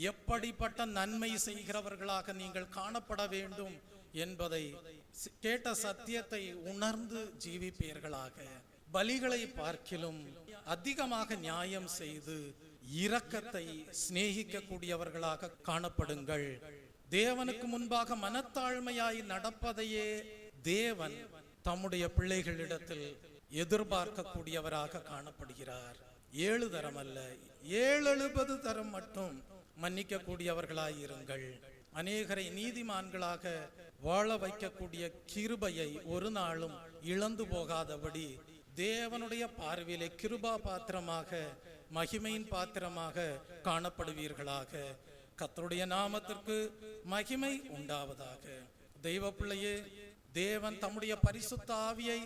எப்படிப்பட்ட நன்மை செய்கிறவர்களாக நீங்கள் காணப்பட வேண்டும் என்பதை கேட்ட சத்தியத்தை உணர்ந்து ஜீவிப்பீர்களாக. பலிகளை பார்க்கிலும் அதிகமாக நியாயம் செய்து இரக்கத்தை சிநேகிக்க கூடியவர்களாக காணப்படுங்கள். தேவனுக்கு முன்பாக மனத்தாழ்மையாய் நடப்பதையே தேவன் தம்முடைய பிள்ளைகளிடத்தில் எதிர்பார்க்கக்கூடியவராக காணப்படுகிறார். 7 தரம் அல்ல, 70 தரம் மட்டும் மன்னிக்க கூடியவர்களாய் இருங்கள். அநேகரை நீதிமான்களாக வாழ வைக்கக்கூடிய கிருபையை ஒரு நாளும் இழந்து போகாதபடி தேவனுடைய பார்வையிலே கிருபா பாத்திரமாக, மகிமையின் பாத்திரமாக காணப்படுவீர்களாக. கர்த்தருடைய நாமத்திற்கு மகிமை உண்டாவதாக. தெய்வ பிள்ளையே, தேவன் தம்முடைய பரிசுத்த ஆவியை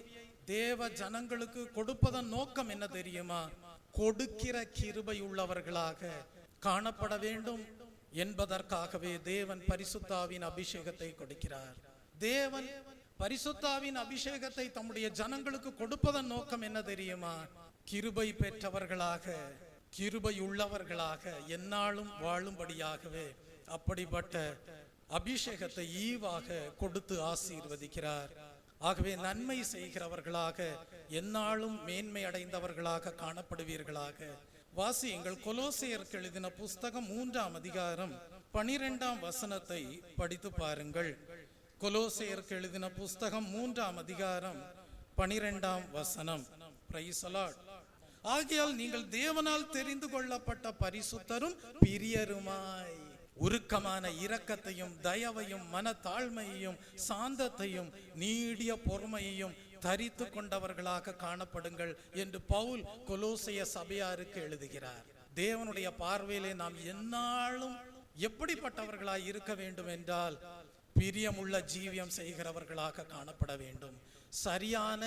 தேவ ஜனங்களுக்கு கொடுப்பதன் நோக்கம் என்ன தெரியுமா? கொடுக்கிற கிருபை உள்ளவர்களாக காணப்பட வேண்டும் என்பதற்காகவே தேவன் பரிசுத்தாவின் அபிஷேகத்தை கொடுக்கிறார். தேவன் பரிசுத்தாவின் அபிஷேகத்தை தம்முடைய ஜனங்களுக்கு கொடுப்பதன் நோக்கம் என்ன தெரியுமா? கிருபை பெற்றவர்களாக, கிருபை உள்ளவர்களாக எந்நாளும் வாழும்படியாகவே அப்படிப்பட்ட அபிஷேகத்தை ஈவாக கொடுத்து ஆசீர்வதிக்கிறார். ஆகவே நன்மை செய்கிறவர்களாக, எந்நாளும் மேன்மை அடைந்தவர்களாக காணப்படுவீர்களாக. வாசியுங்கள். கொலோசையருக்கு எழுதின புஸ்தகம் 3ஆம் அதிகாரம் 12ஆம் வசனத்தை படித்து பாருங்கள். கொலோசையருக்கு எழுதின புஸ்தகம் 3ஆம் அதிகாரம் 12ஆம் வசனம். Praise the Lord. ஆகையால் நீங்கள் தேவனால் தெரிந்து கொள்ளப்பட்ட பரிசுத்தரும் பிரியருமாய் உருக்கமான இரக்கத்தையும் தயவையும் மனத்தாழ்மையையும் சாந்தத்தையும் நீடிய பொறுமையையும் தரித்து கொண்டவர்களாக காணப்படுங்கள் என்று பவுல் கொலோசைய சபையாருக்கு எழுதுகிறார். தேவனுடைய பார்வையிலே நாம் எந்நாளும் எப்படிப்பட்டவர்களாய் இருக்க வேண்டும் என்றால், பிரியமுள்ள ஜீவியம் செய்கிறவர்களாக காணப்பட வேண்டும். சரியான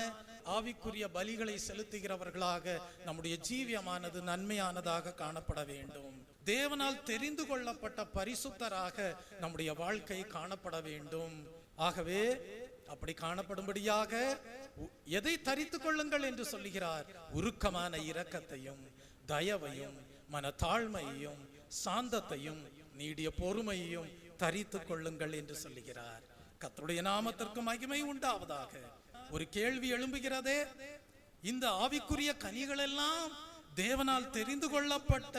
ஆவிக்குரிய பலிகளை செலுத்துகிறவர்களாக நம்முடைய ஜீவியமானது நன்மையானதாக காணப்பட வேண்டும். தேவனால் தெரிந்து கொள்ளப்பட்ட பரிசுத்தராக நம்முடைய வாழ்க்கை காணப்பட வேண்டும். ஆகவே அப்படி காணப்படும்படியாக எதை தரித்து கொள்ளுங்கள் என்று சொல்லுகிறார்? உருக்கமான இரக்கத்தையும் தயவையும் மனத்தாழ்மையையும் சாந்தத்தையும் நீடிய பொறுமையையும் தரித்து கொள்ளுங்கள் என்று சொல்லுகிறார். கர்த்தருடைய நாமத்திற்கு மகிமை உண்டாவதாக. ஒரு கேள்வி எழும்புகிறதே, இந்த ஆவிக்குரிய கனிகள் எல்லாம் தேவனால் தெரிந்து கொள்ளப்பட்ட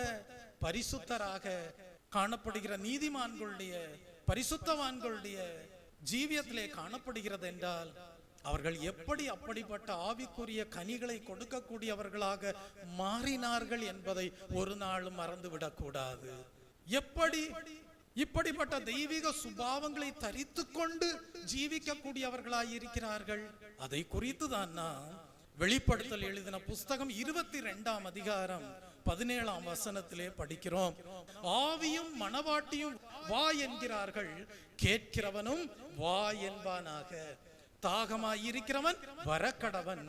பரிசுத்தராக காணப்படுகிற நீதிமான்களுடைய பரிசுத்தவான்களுடைய ஜீவியத்திலே காணப்படுகிறது என்றால், அவர்கள் எப்படி அப்படிப்பட்ட ஆவிக்குரிய கனிகளை கொடுக்கக்கூடியவர்களாக மாறினார்கள் என்பதை ஒரு நாளும் மறந்துவிடக் கூடாது. எப்படி இப்படிப்பட்ட தெய்வீக சுபாவங்களை தரித்து கொண்டு ஜீவிக்க கூடியவர்களாய் இருக்கிறார்கள்? அதை குறித்து தான் நாம் வெளிப்படுத்தல் எழுதின புஸ்தகம் 22ஆம் அதிகாரம் 17ஆம் வசனத்திலே படிக்கிறோம். ஆவியும் மனவாட்டியும் வா என்கிறார்கள், கேட்கிறவனும் வா என்பானாக. தாகமாயிருக்கிறவன் வரக்கடவன்,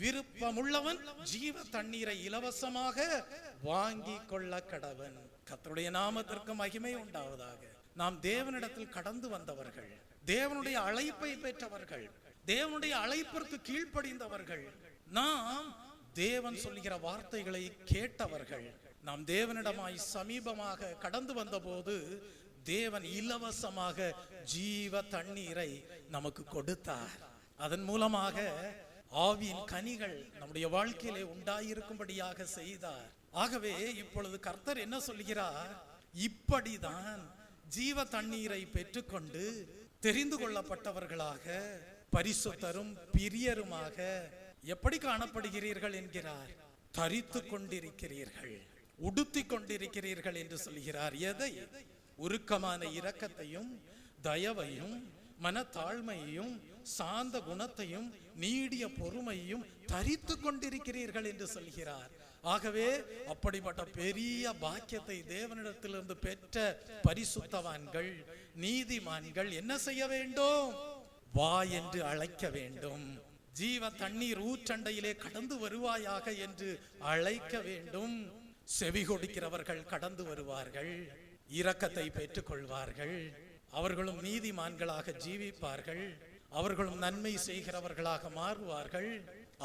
விருப்பமுள்ளவன் ஜீவ தண்ணீரை இலவசமாக வாங்கி கொள்ள கடவன். கர்த்தருடைய நாமத்திற்கு மகிமை உண்டாவதாக. நாம் தேவனிடத்தில் கடந்து வந்தவர்கள், தேவனுடைய அழைப்பை பெற்றவர்கள், தேவனுடைய அழைப்பிற்கு கீழ்ப்படிந்தவர்கள். நாம் தேவன் சொல்லுகிற வார்த்தைகளை கேட்டவர்கள். நாம் தேவனிடமாய் சமீபமாக கடந்து வந்த போது தேவன் இலவசமாக ஜீவ தண்ணீரை நமக்கு கொடுத்தார். அதன் மூலமாக ஆவியின் கனிகள் நம்முடைய வாழ்க்கையிலே உண்டாயிருக்கும்படியாக செய்தார். ஆகவே இப்பொழுது கர்த்தர் என்ன சொல்கிறார்? இப்படிதான் ஜீவ தண்ணீரை பெற்றுக்கொண்டு தெரிந்து கொள்ளப்பட்டவர்களாக பரிசுத்தரும் பிரியருமாக எப்படி காணப்படுகிறீர்கள் என்கிறார்? தரித்து கொண்டிருக்கிறீர்கள், உடுத்தி கொண்டிருக்கிறீர்கள் என்று சொல்கிறார். எதை? உருக்கமான இரக்கத்தையும் தயவையும் மனத்தாழ்மையையும் சாந்த குணத்தையும் நீடிய பொறுமையையும் தரித்து கொண்டிருக்கிறீர்கள் என்று சொல்கிறார். ஆகவே அப்படிப்பட்ட பெரிய பாக்கியத்தை தேவனிடத்திலிருந்து பெற்ற பரிசுத்தவான்கள் நீதிமான்கள் என்ன செய்ய வேண்டும்? வா என்று அழைக்க வேண்டும். ஜீவ தண்ணீர் ஊற்றண்டையிலே கடந்து வருவாயாக என்று அழைக்க வேண்டும். செவி கொடுக்கிறவர்கள் கடந்து வருவார்கள், இரக்கத்தை பெற்றுக் கொள்வார்கள், அவர்களும் நீதிமான்களாக ஜீவிப்பார்கள். அவர்களும் நன்மை செய்கிறவர்களாக மாறுவார்கள்,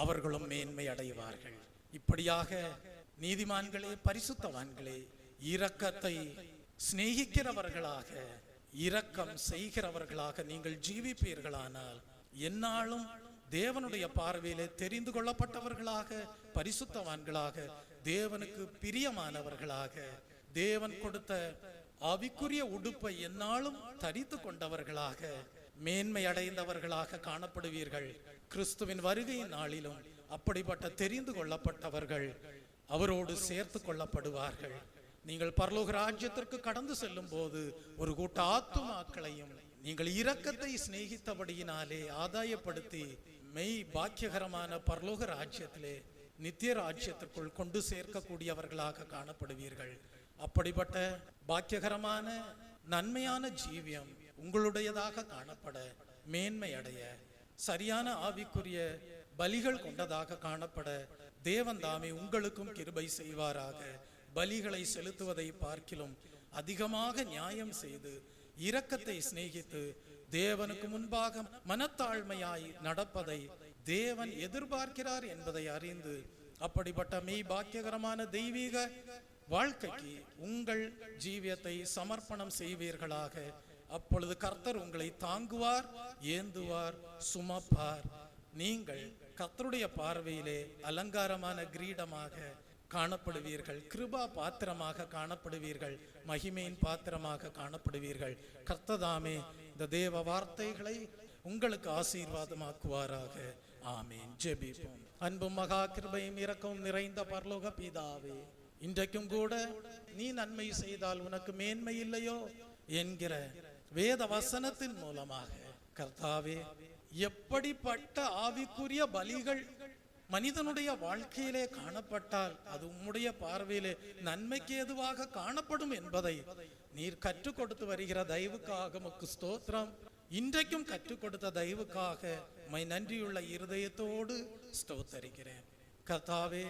அவர்களும் மேன்மை அடைவார்கள். இப்படியாக நீதிமான்களே, பரிசுத்தவான்களே, இரக்கத்தை சிநேகிக்கிறவர்களாக, இரக்கம் செய்கிறவர்களாக நீங்கள் ஜீவிப்பீர்களானால் என்னாலும் தேவனுடைய பார்வையிலே தெரிந்து கொள்ளப்பட்டவர்களாக, பரிசுத்தவான்களாக, தேவனுக்கு பிரியமானவர்களாக, தேவன் கொடுத்த ஆவிக்குரிய உடுப்பை என்னாலும் தரித்து கொண்டவர்களாக, மேன்மை அடைந்தவர்களாக காணப்படுவீர்கள். கிறிஸ்துவின் வருகையின் நாளிலும் அப்படிப்பட்ட தெரிந்து கொள்ளப்பட்டவர்கள் அவரோடு சேர்த்து கொள்ளப்படுவார்கள். நீங்கள் பரலோக ராஜ்யத்திற்கு கடந்து செல்லும் போது ஒரு கூட்ட ஆத்துமாக்களையும் நீங்கள் இரக்கத்தை சிநேகித்தபடியினாலே ஆதாயப்படுத்தி மெய் பாக்கியகரமான பரலோக ராஜ்யத்திலே, நித்திய ராஜ்யத்திற்குள் கொண்டு சேர்க்கக்கூடியவர்களாக காணப்படுவீர்கள். அப்படிப்பட்ட பாக்கியகரமான நன்மையான ஜீவியம் உங்களுடையதாக காணப்பட, மேன்மை அடைய, சரியான ஆவிக்குரிய பலிகள் கொண்டதாக காணப்பட தேவன் தாமே உங்களுக்கும் கிருபை செய்வாராக. பலிகளை செலுத்துவதை பார்க்கிலும் அதிகமாக நியாயம் செய்து இரக்கத்தை சிநேகித்து தேவனுக்கு முன்பாக மனத்தாழ்மையாய் நடப்பதை தேவன் எதிர்பார்க்கிறார் என்பதை அறிந்து அப்படிப்பட்ட மெய் பாக்கியகரமான தெய்வீக வாழ்க்கைக்கு உங்கள் ஜீவியத்தை சமர்ப்பணம் செய்வீர்களாக. அப்பொழுது கர்த்தர் உங்களை தாங்குவார், ஏந்துவார், சுமப்பார். நீங்கள் கர்த்தருடைய பார்வையிலே அலங்காரமான கிரீடமாக காணப்படுவீர்கள், கிருபா பாத்திரமாக காணப்படுவீர்கள், மகிமையின் பாத்திரமாக காணப்படுவீர்கள். கர்த்ததாமே இந்த தேவ வார்த்தைகளை உங்களுக்கு ஆசீர்வாதமாக்குவாராக. ஆமீன். ஜெபிப்போம். அன்பும் மகா கிருபையும் இரக்கமும் நிறைந்த பரலோக பிதாவே, இன்றைக்கும் கூட நீ நன்மை செய்தால் உனக்கு மேன்மை இல்லையோ என்கிற வேத வசனத்தின் மூலமாக கர்த்தாவே, எப்படிப்பட்ட ஆவிக்குரிய பலிகள் மனிதனுடைய வாழ்க்கையிலே காணப்பட்டால் அது உம்முடைய பார்வையிலே நன்மைக்கு ஏதுவாக காணப்படும் என்பதை நீர் கற்றுக் கொடுத்து வருகிற தயவுக்காக உமக்கு ஸ்தோத்திரம். இன்றைக்கும் கற்றுக் கொடுத்த தயவுக்காக உம்மை நன்றியுள்ள இருதயத்தோடு ஸ்தோத்தரிக்கிறேன். கர்த்தாவே,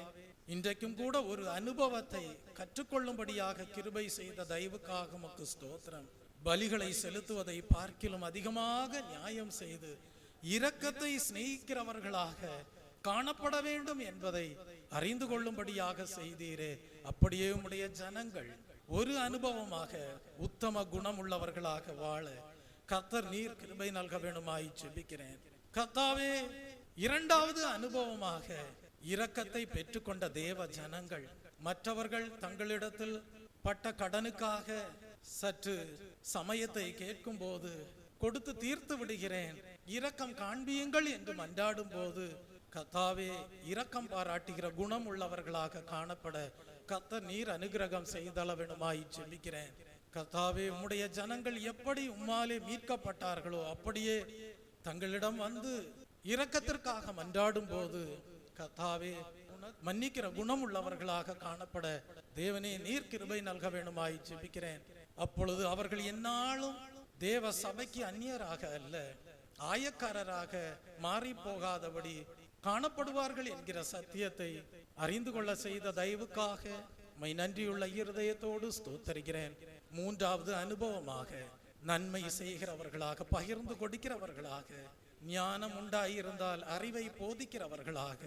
இன்றைக்கும் கூட ஒரு அனுபவத்தை கற்றுக்கொள்ளும்படியாக கிருபை செய்த தயவுக்காக உமக்கு ஸ்தோத்திரம். பலிகளை செலுத்துவதை பார்க்கிலும் அதிகமாக நியாயம் செய்து இரக்கத்தை சிநேகிக்கிறவர்களாக காணப்பட வேண்டும் என்பதை அறிந்து கொள்ளும்படியாக செய்தீரே. அப்படியே உம்முடைய ஜனங்கள் ஒரு அனுபவமாக உத்தம குணம் உள்ளவர்களாக வாழ கர்த்தர் நீர் கிருபை நல்க வேண்டுமாய் ஜெபிக்கிறேன். கர்த்தாவே, இரண்டாவது அனுபவமாக இரக்கத்தை பெற்றுக்கொண்ட தேவ ஜனங்கள் மற்றவர்கள் தங்களிடத்தில் பட்ட கடனுக்காக சற்று சமயத்தை கேட்கும் போது கொடுத்து தீர்த்து விடுகிறேன், இரக்கம் காண்பியுங்கள் என்று மன்றாடும் போது கர்த்தாவே, இரக்கம் பாராட்டுகிற குணம் உள்ளவர்களாக காணப்பட கர்த்தர் நீர் அனுகிரகம் செய்தள வேண்டுமாய் ஜெபிக்கிறேன். கர்த்தாவே, உம்முடைய ஜனங்கள் எப்படி உம்மாலே மீட்கப்பட்டார்களோ அப்படியே தங்களிடம் வந்து இரக்கத்திற்காக மன்றாடும் போது கர்த்தாவே, மன்னிக்கிற குணம் உள்ளவர்களாக காணப்பட தேவனே நீர் கிருபை நல்க வேண்டுமாய் ஜெபிக்கிறேன். அப்பொழுது அவர்கள் என்னாலும் தேவ சபைக்கு அந்நியராக அல்ல, ஆயக்காரராக மாறி போகாதபடி காணப்படுவார்கள் என்கிற சத்தியத்தை அறிந்து கொள்ள செய்த தயவுக்காக மை நன்றியுள்ள இருதயத்தோடு ஸ்தோத்தரிக்கிறேன். மூன்றாவது அனுபவமாக நன்மை செய்கிறவர்களாக, பகிர்ந்து கொடுக்கிறவர்களாக, ஞானம் உண்டாயிருந்தால் அறிவை போதிக்கிறவர்களாக,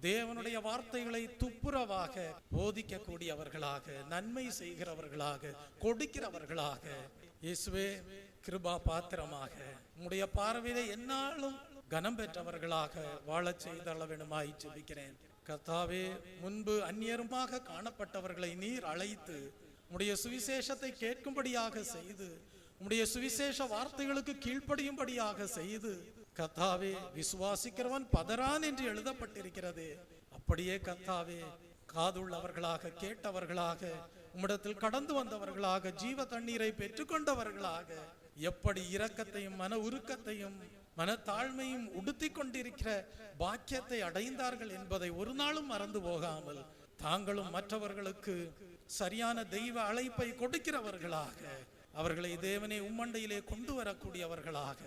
தேவனுடைய வார்த்தைகளை துப்புரவாக போதிக்க கூடியவர்களாக, நன்மை செய்கிறவர்களாக, கொடுக்கிறவர்களாக, இயேசுவே கிருபா பாத்திரமாக உம்முடைய பார்வையிலே என்னாலும் கனம் பெற்றவர்களாக வாழச் செய்தள வேண்டுமாய் ஜெபிக்கிறேன். கர்த்தாவே, முன்பு அந்நியருமாக காணப்பட்டவர்களை நீர் அழைத்து உம்முடைய சுவிசேஷத்தை கேட்கும்படியாக செய்து, உம்முடைய சுவிசேஷ வார்த்தைகளுக்கு கீழ்ப்படியும்படியாக செய்து, கர்த்தாவே, விசுவாசிக்கிறவன் பதறான் என்று எழுதப்பட்டிருக்கிறது. அப்படியே கர்த்தாவே, காதுள்ளவர்களாக, கேட்டவர்களாக, உம்மிடத்தில் கடந்து வந்தவர்களாக, ஜீவ தண்ணீரை பெற்றுக்கொண்டவர்களாக, எப்படி இரக்கத்தையும் மன உருக்கத்தையும் மனத்தாழ்மையும் உடுத்தி கொண்டிருக்கிற பாக்கியத்தை அடைந்தார்கள் என்பதை ஒரு நாளும் மறந்து போகாமல் தாங்களும் மற்றவர்களுக்கு சரியான தெய்வ அழைப்பை கொடுக்கிறவர்களாக, அவர்களை தேவனே உம்மண்டையிலே கொண்டு வரக்கூடியவர்களாக,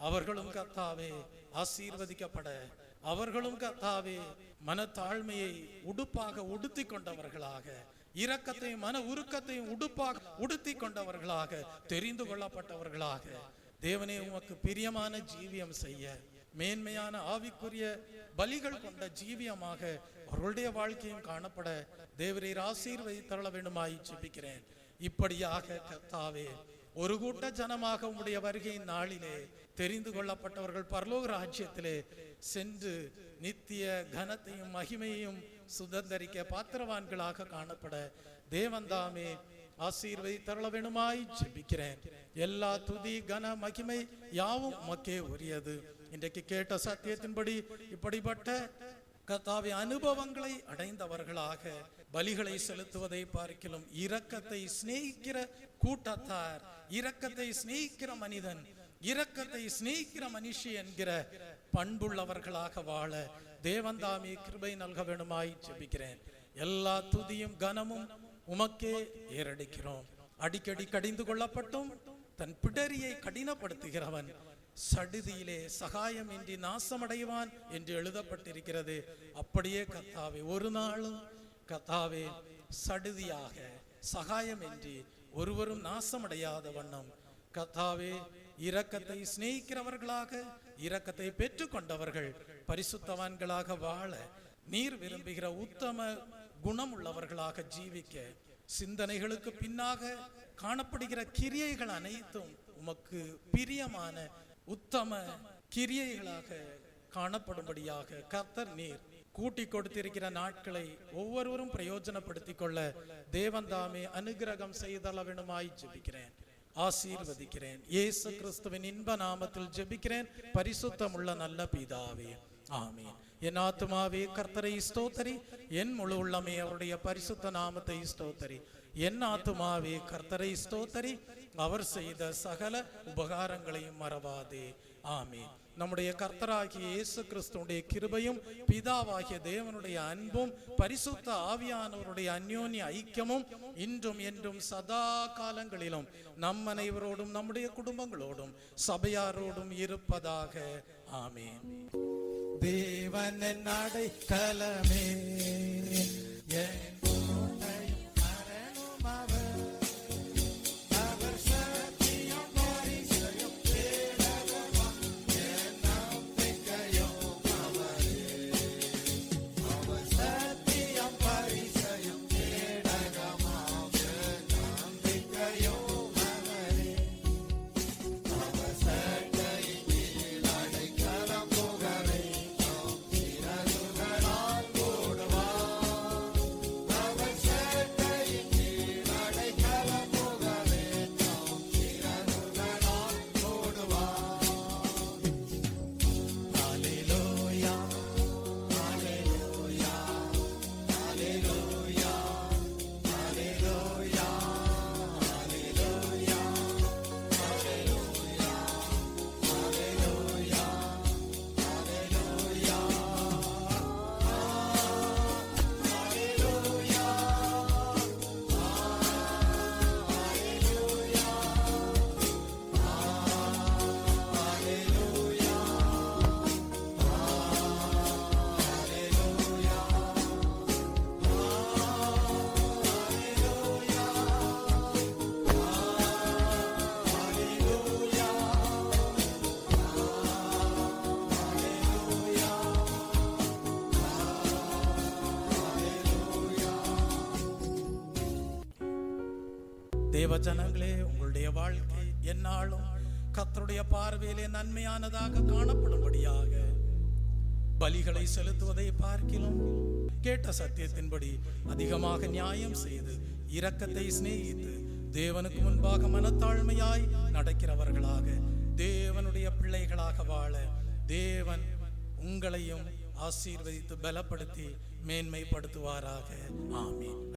அவர்களும் கர்த்தாவே ஆசீர்வதிக்கப்பட, அவர்களும் கர்த்தாவே மனத்தாழ்மையை உடுப்பாக உடுத்தி கொண்டவர்களாக, இரக்கத்தையும் மன உருக்கத்தையும் உடுப்பாக உடுத்தி கொண்டவர்களாக, தெரிந்து கொள்ளப்பட்டவர்களாக, தேவனே உமக்கு பிரியமான ஜீவியம் செய்ய, மேன்மையான ஆவிக்குரிய பலிகள் கொண்ட ஜீவியமாக அவர்களுடைய வாழ்க்கையும் காணப்பட தேவரீர் ஆசீர்வதித்தருள வேண்டுமாய் ஜெபிக்கிறேன். இப்படியாக கர்த்தாவே, ஒரு கூட்ட ஜனமாக உம்முடைய வருகையின் நாளிலே தெரிந்து கொள்ளப்பட்டவர்கள் பரலோக ராஜ்யத்திலே சென்று நித்திய கனத்தையும் மகிமையும் சுதந்தரிக்க பாத்திரவான்களாக காணப்பட தேவன்தாமே ஆசீர்வதித்தருள வேண்டுமாய் ஜெபிக்கிறேன். எல்லா துதி கன மகிமை யாவும் உமக்கே உரியது. இன்றைக்கு கேட்ட சத்தியத்தின்படி இப்படிப்பட்ட கர்த்தாவே அனுபவங்களை அடைந்தவர்களாக பலிகளை செலுத்துவதை பார்க்கிலும் இரக்கத்தை சிநேகிக்கிற கூட்டத்தார், இரக்கத்தை சிநேகிக்கிற மனிதன், இரக்கத்தை சிநேகிக்கிற மனுஷி என்கிற பண்புள்ளவர்களாக வாழ தேவன்தாமே கிருபை நல்க வேண்டுமாய் ஜெபிக்கிறேன். எல்லா துதியும் கனமும் உமக்கே ஏறடிக்கிறோம். அடிக்கடி கடிந்து கொள்ளப்பட்டும் தன் பிடரியை கடினப்படுத்துகிறவன் சடுதியிலே சகாயமின்றி நாசமடைவான் என்று எழுதப்பட்டிருக்கிறது. அப்படியே கர்த்தாவே, ஒரு நாளும் கர்த்தாவே சடுதியாக சகாயமின்றி ஒருவரும் நாசமடையாத வண்ணம் கர்த்தாவே இரக்கத்தை சிநேகிக்கிறவர்களாக, இரக்கத்தை பெற்றுக்கொண்டவர்கள் பரிசுத்தவான்களாக வாழ நீர் விரும்புகிற உத்தம குணம் உள்ளவர்களாக ஜீவிக்க, சிந்தனைகளுக்கு பின்னாக காணப்படுகிற கிரியைகள் அனைத்தும் உமக்கு பிரியமான உத்தம கிரியைகளாக காணப்படும்படியாக கர்த்தர் நீர் கூட்டி கொடுத்திருக்கிற நாட்களை ஒவ்வொருவரும் பிரயோஜனப்படுத்திக் கொள்ள தேவன்தாமே அனுகிரகம் செய்தள வேண்டுமாய் ஜெபிக்கிறேன், ஆசீர்வதிக்கிறேன். இயேசு கிறிஸ்துவின் இன்ப நாமத்தில் ஜெபிக்கிறேன் பரிசுத்தமுள்ள நல்ல பிதாவே, ஆமென். என் ஆத்துமாவே கர்த்தரை ஸ்தோத்தரி, என் முழு உள்ளமே அவருடைய பரிசுத்த நாமத்தை ஸ்தோத்தரி. என் ஆத்துமாவே கர்த்தரை ஸ்தோத்தரி, அவர் செய்த சகல உபகாரங்களையும் மறவாதே, ஆமென். நம்முடைய கர்த்தராகிய இயேசு கிறிஸ்துவுடைய கிருபையும் பிதாவாகிய தேவனுடைய அன்பும் பரிசுத்த ஆவியானவருடைய அந்யோன்ய ஐக்கியமும் இன்றும் என்றும் சதா காலங்களிலும் நம் அனைவரோடும் நம்முடைய குடும்பங்களோடும் சபையாரோடும் இருப்பதாக, ஆமென். தேவன் அடைக்கலமே, என் கோட்டையும் அரணும் அவர். அவர் சத்தியம் பரிசயம் கேடகமாம், என் நம்பிக்கையும் அவரே. அவர் சத்தியம் பரிசயம் கேடகமாம், என் நம்பிக்கையும் அவரே. அவர் சட்டையின் கீழ் அடைக்கலம் புகவே, தேவ ஜனங்களே, உங்களுடைய வாழ்க்கை என்னாலும் கர்த்தருடைய பார்வையிலே நன்மையானதாக காணப்படும்படியாக பலிகளை செலுத்துவதை பார்க்கிலும் கேட்ட சத்தியத்தின்படி அதிகமாக நியாயம் செய்து இரக்கத்தை சிநேகித்து தேவனுக்கு முன்பாக மனத்தாழ்மையாய் நடக்கிறவர்களாக தேவனுடைய பிள்ளைகளாக வாழ தேவன் உங்களையும் ஆசீர்வதித்து பலப்படுத்தி மேன்மைப்படுத்துவாராக, ஆமென்.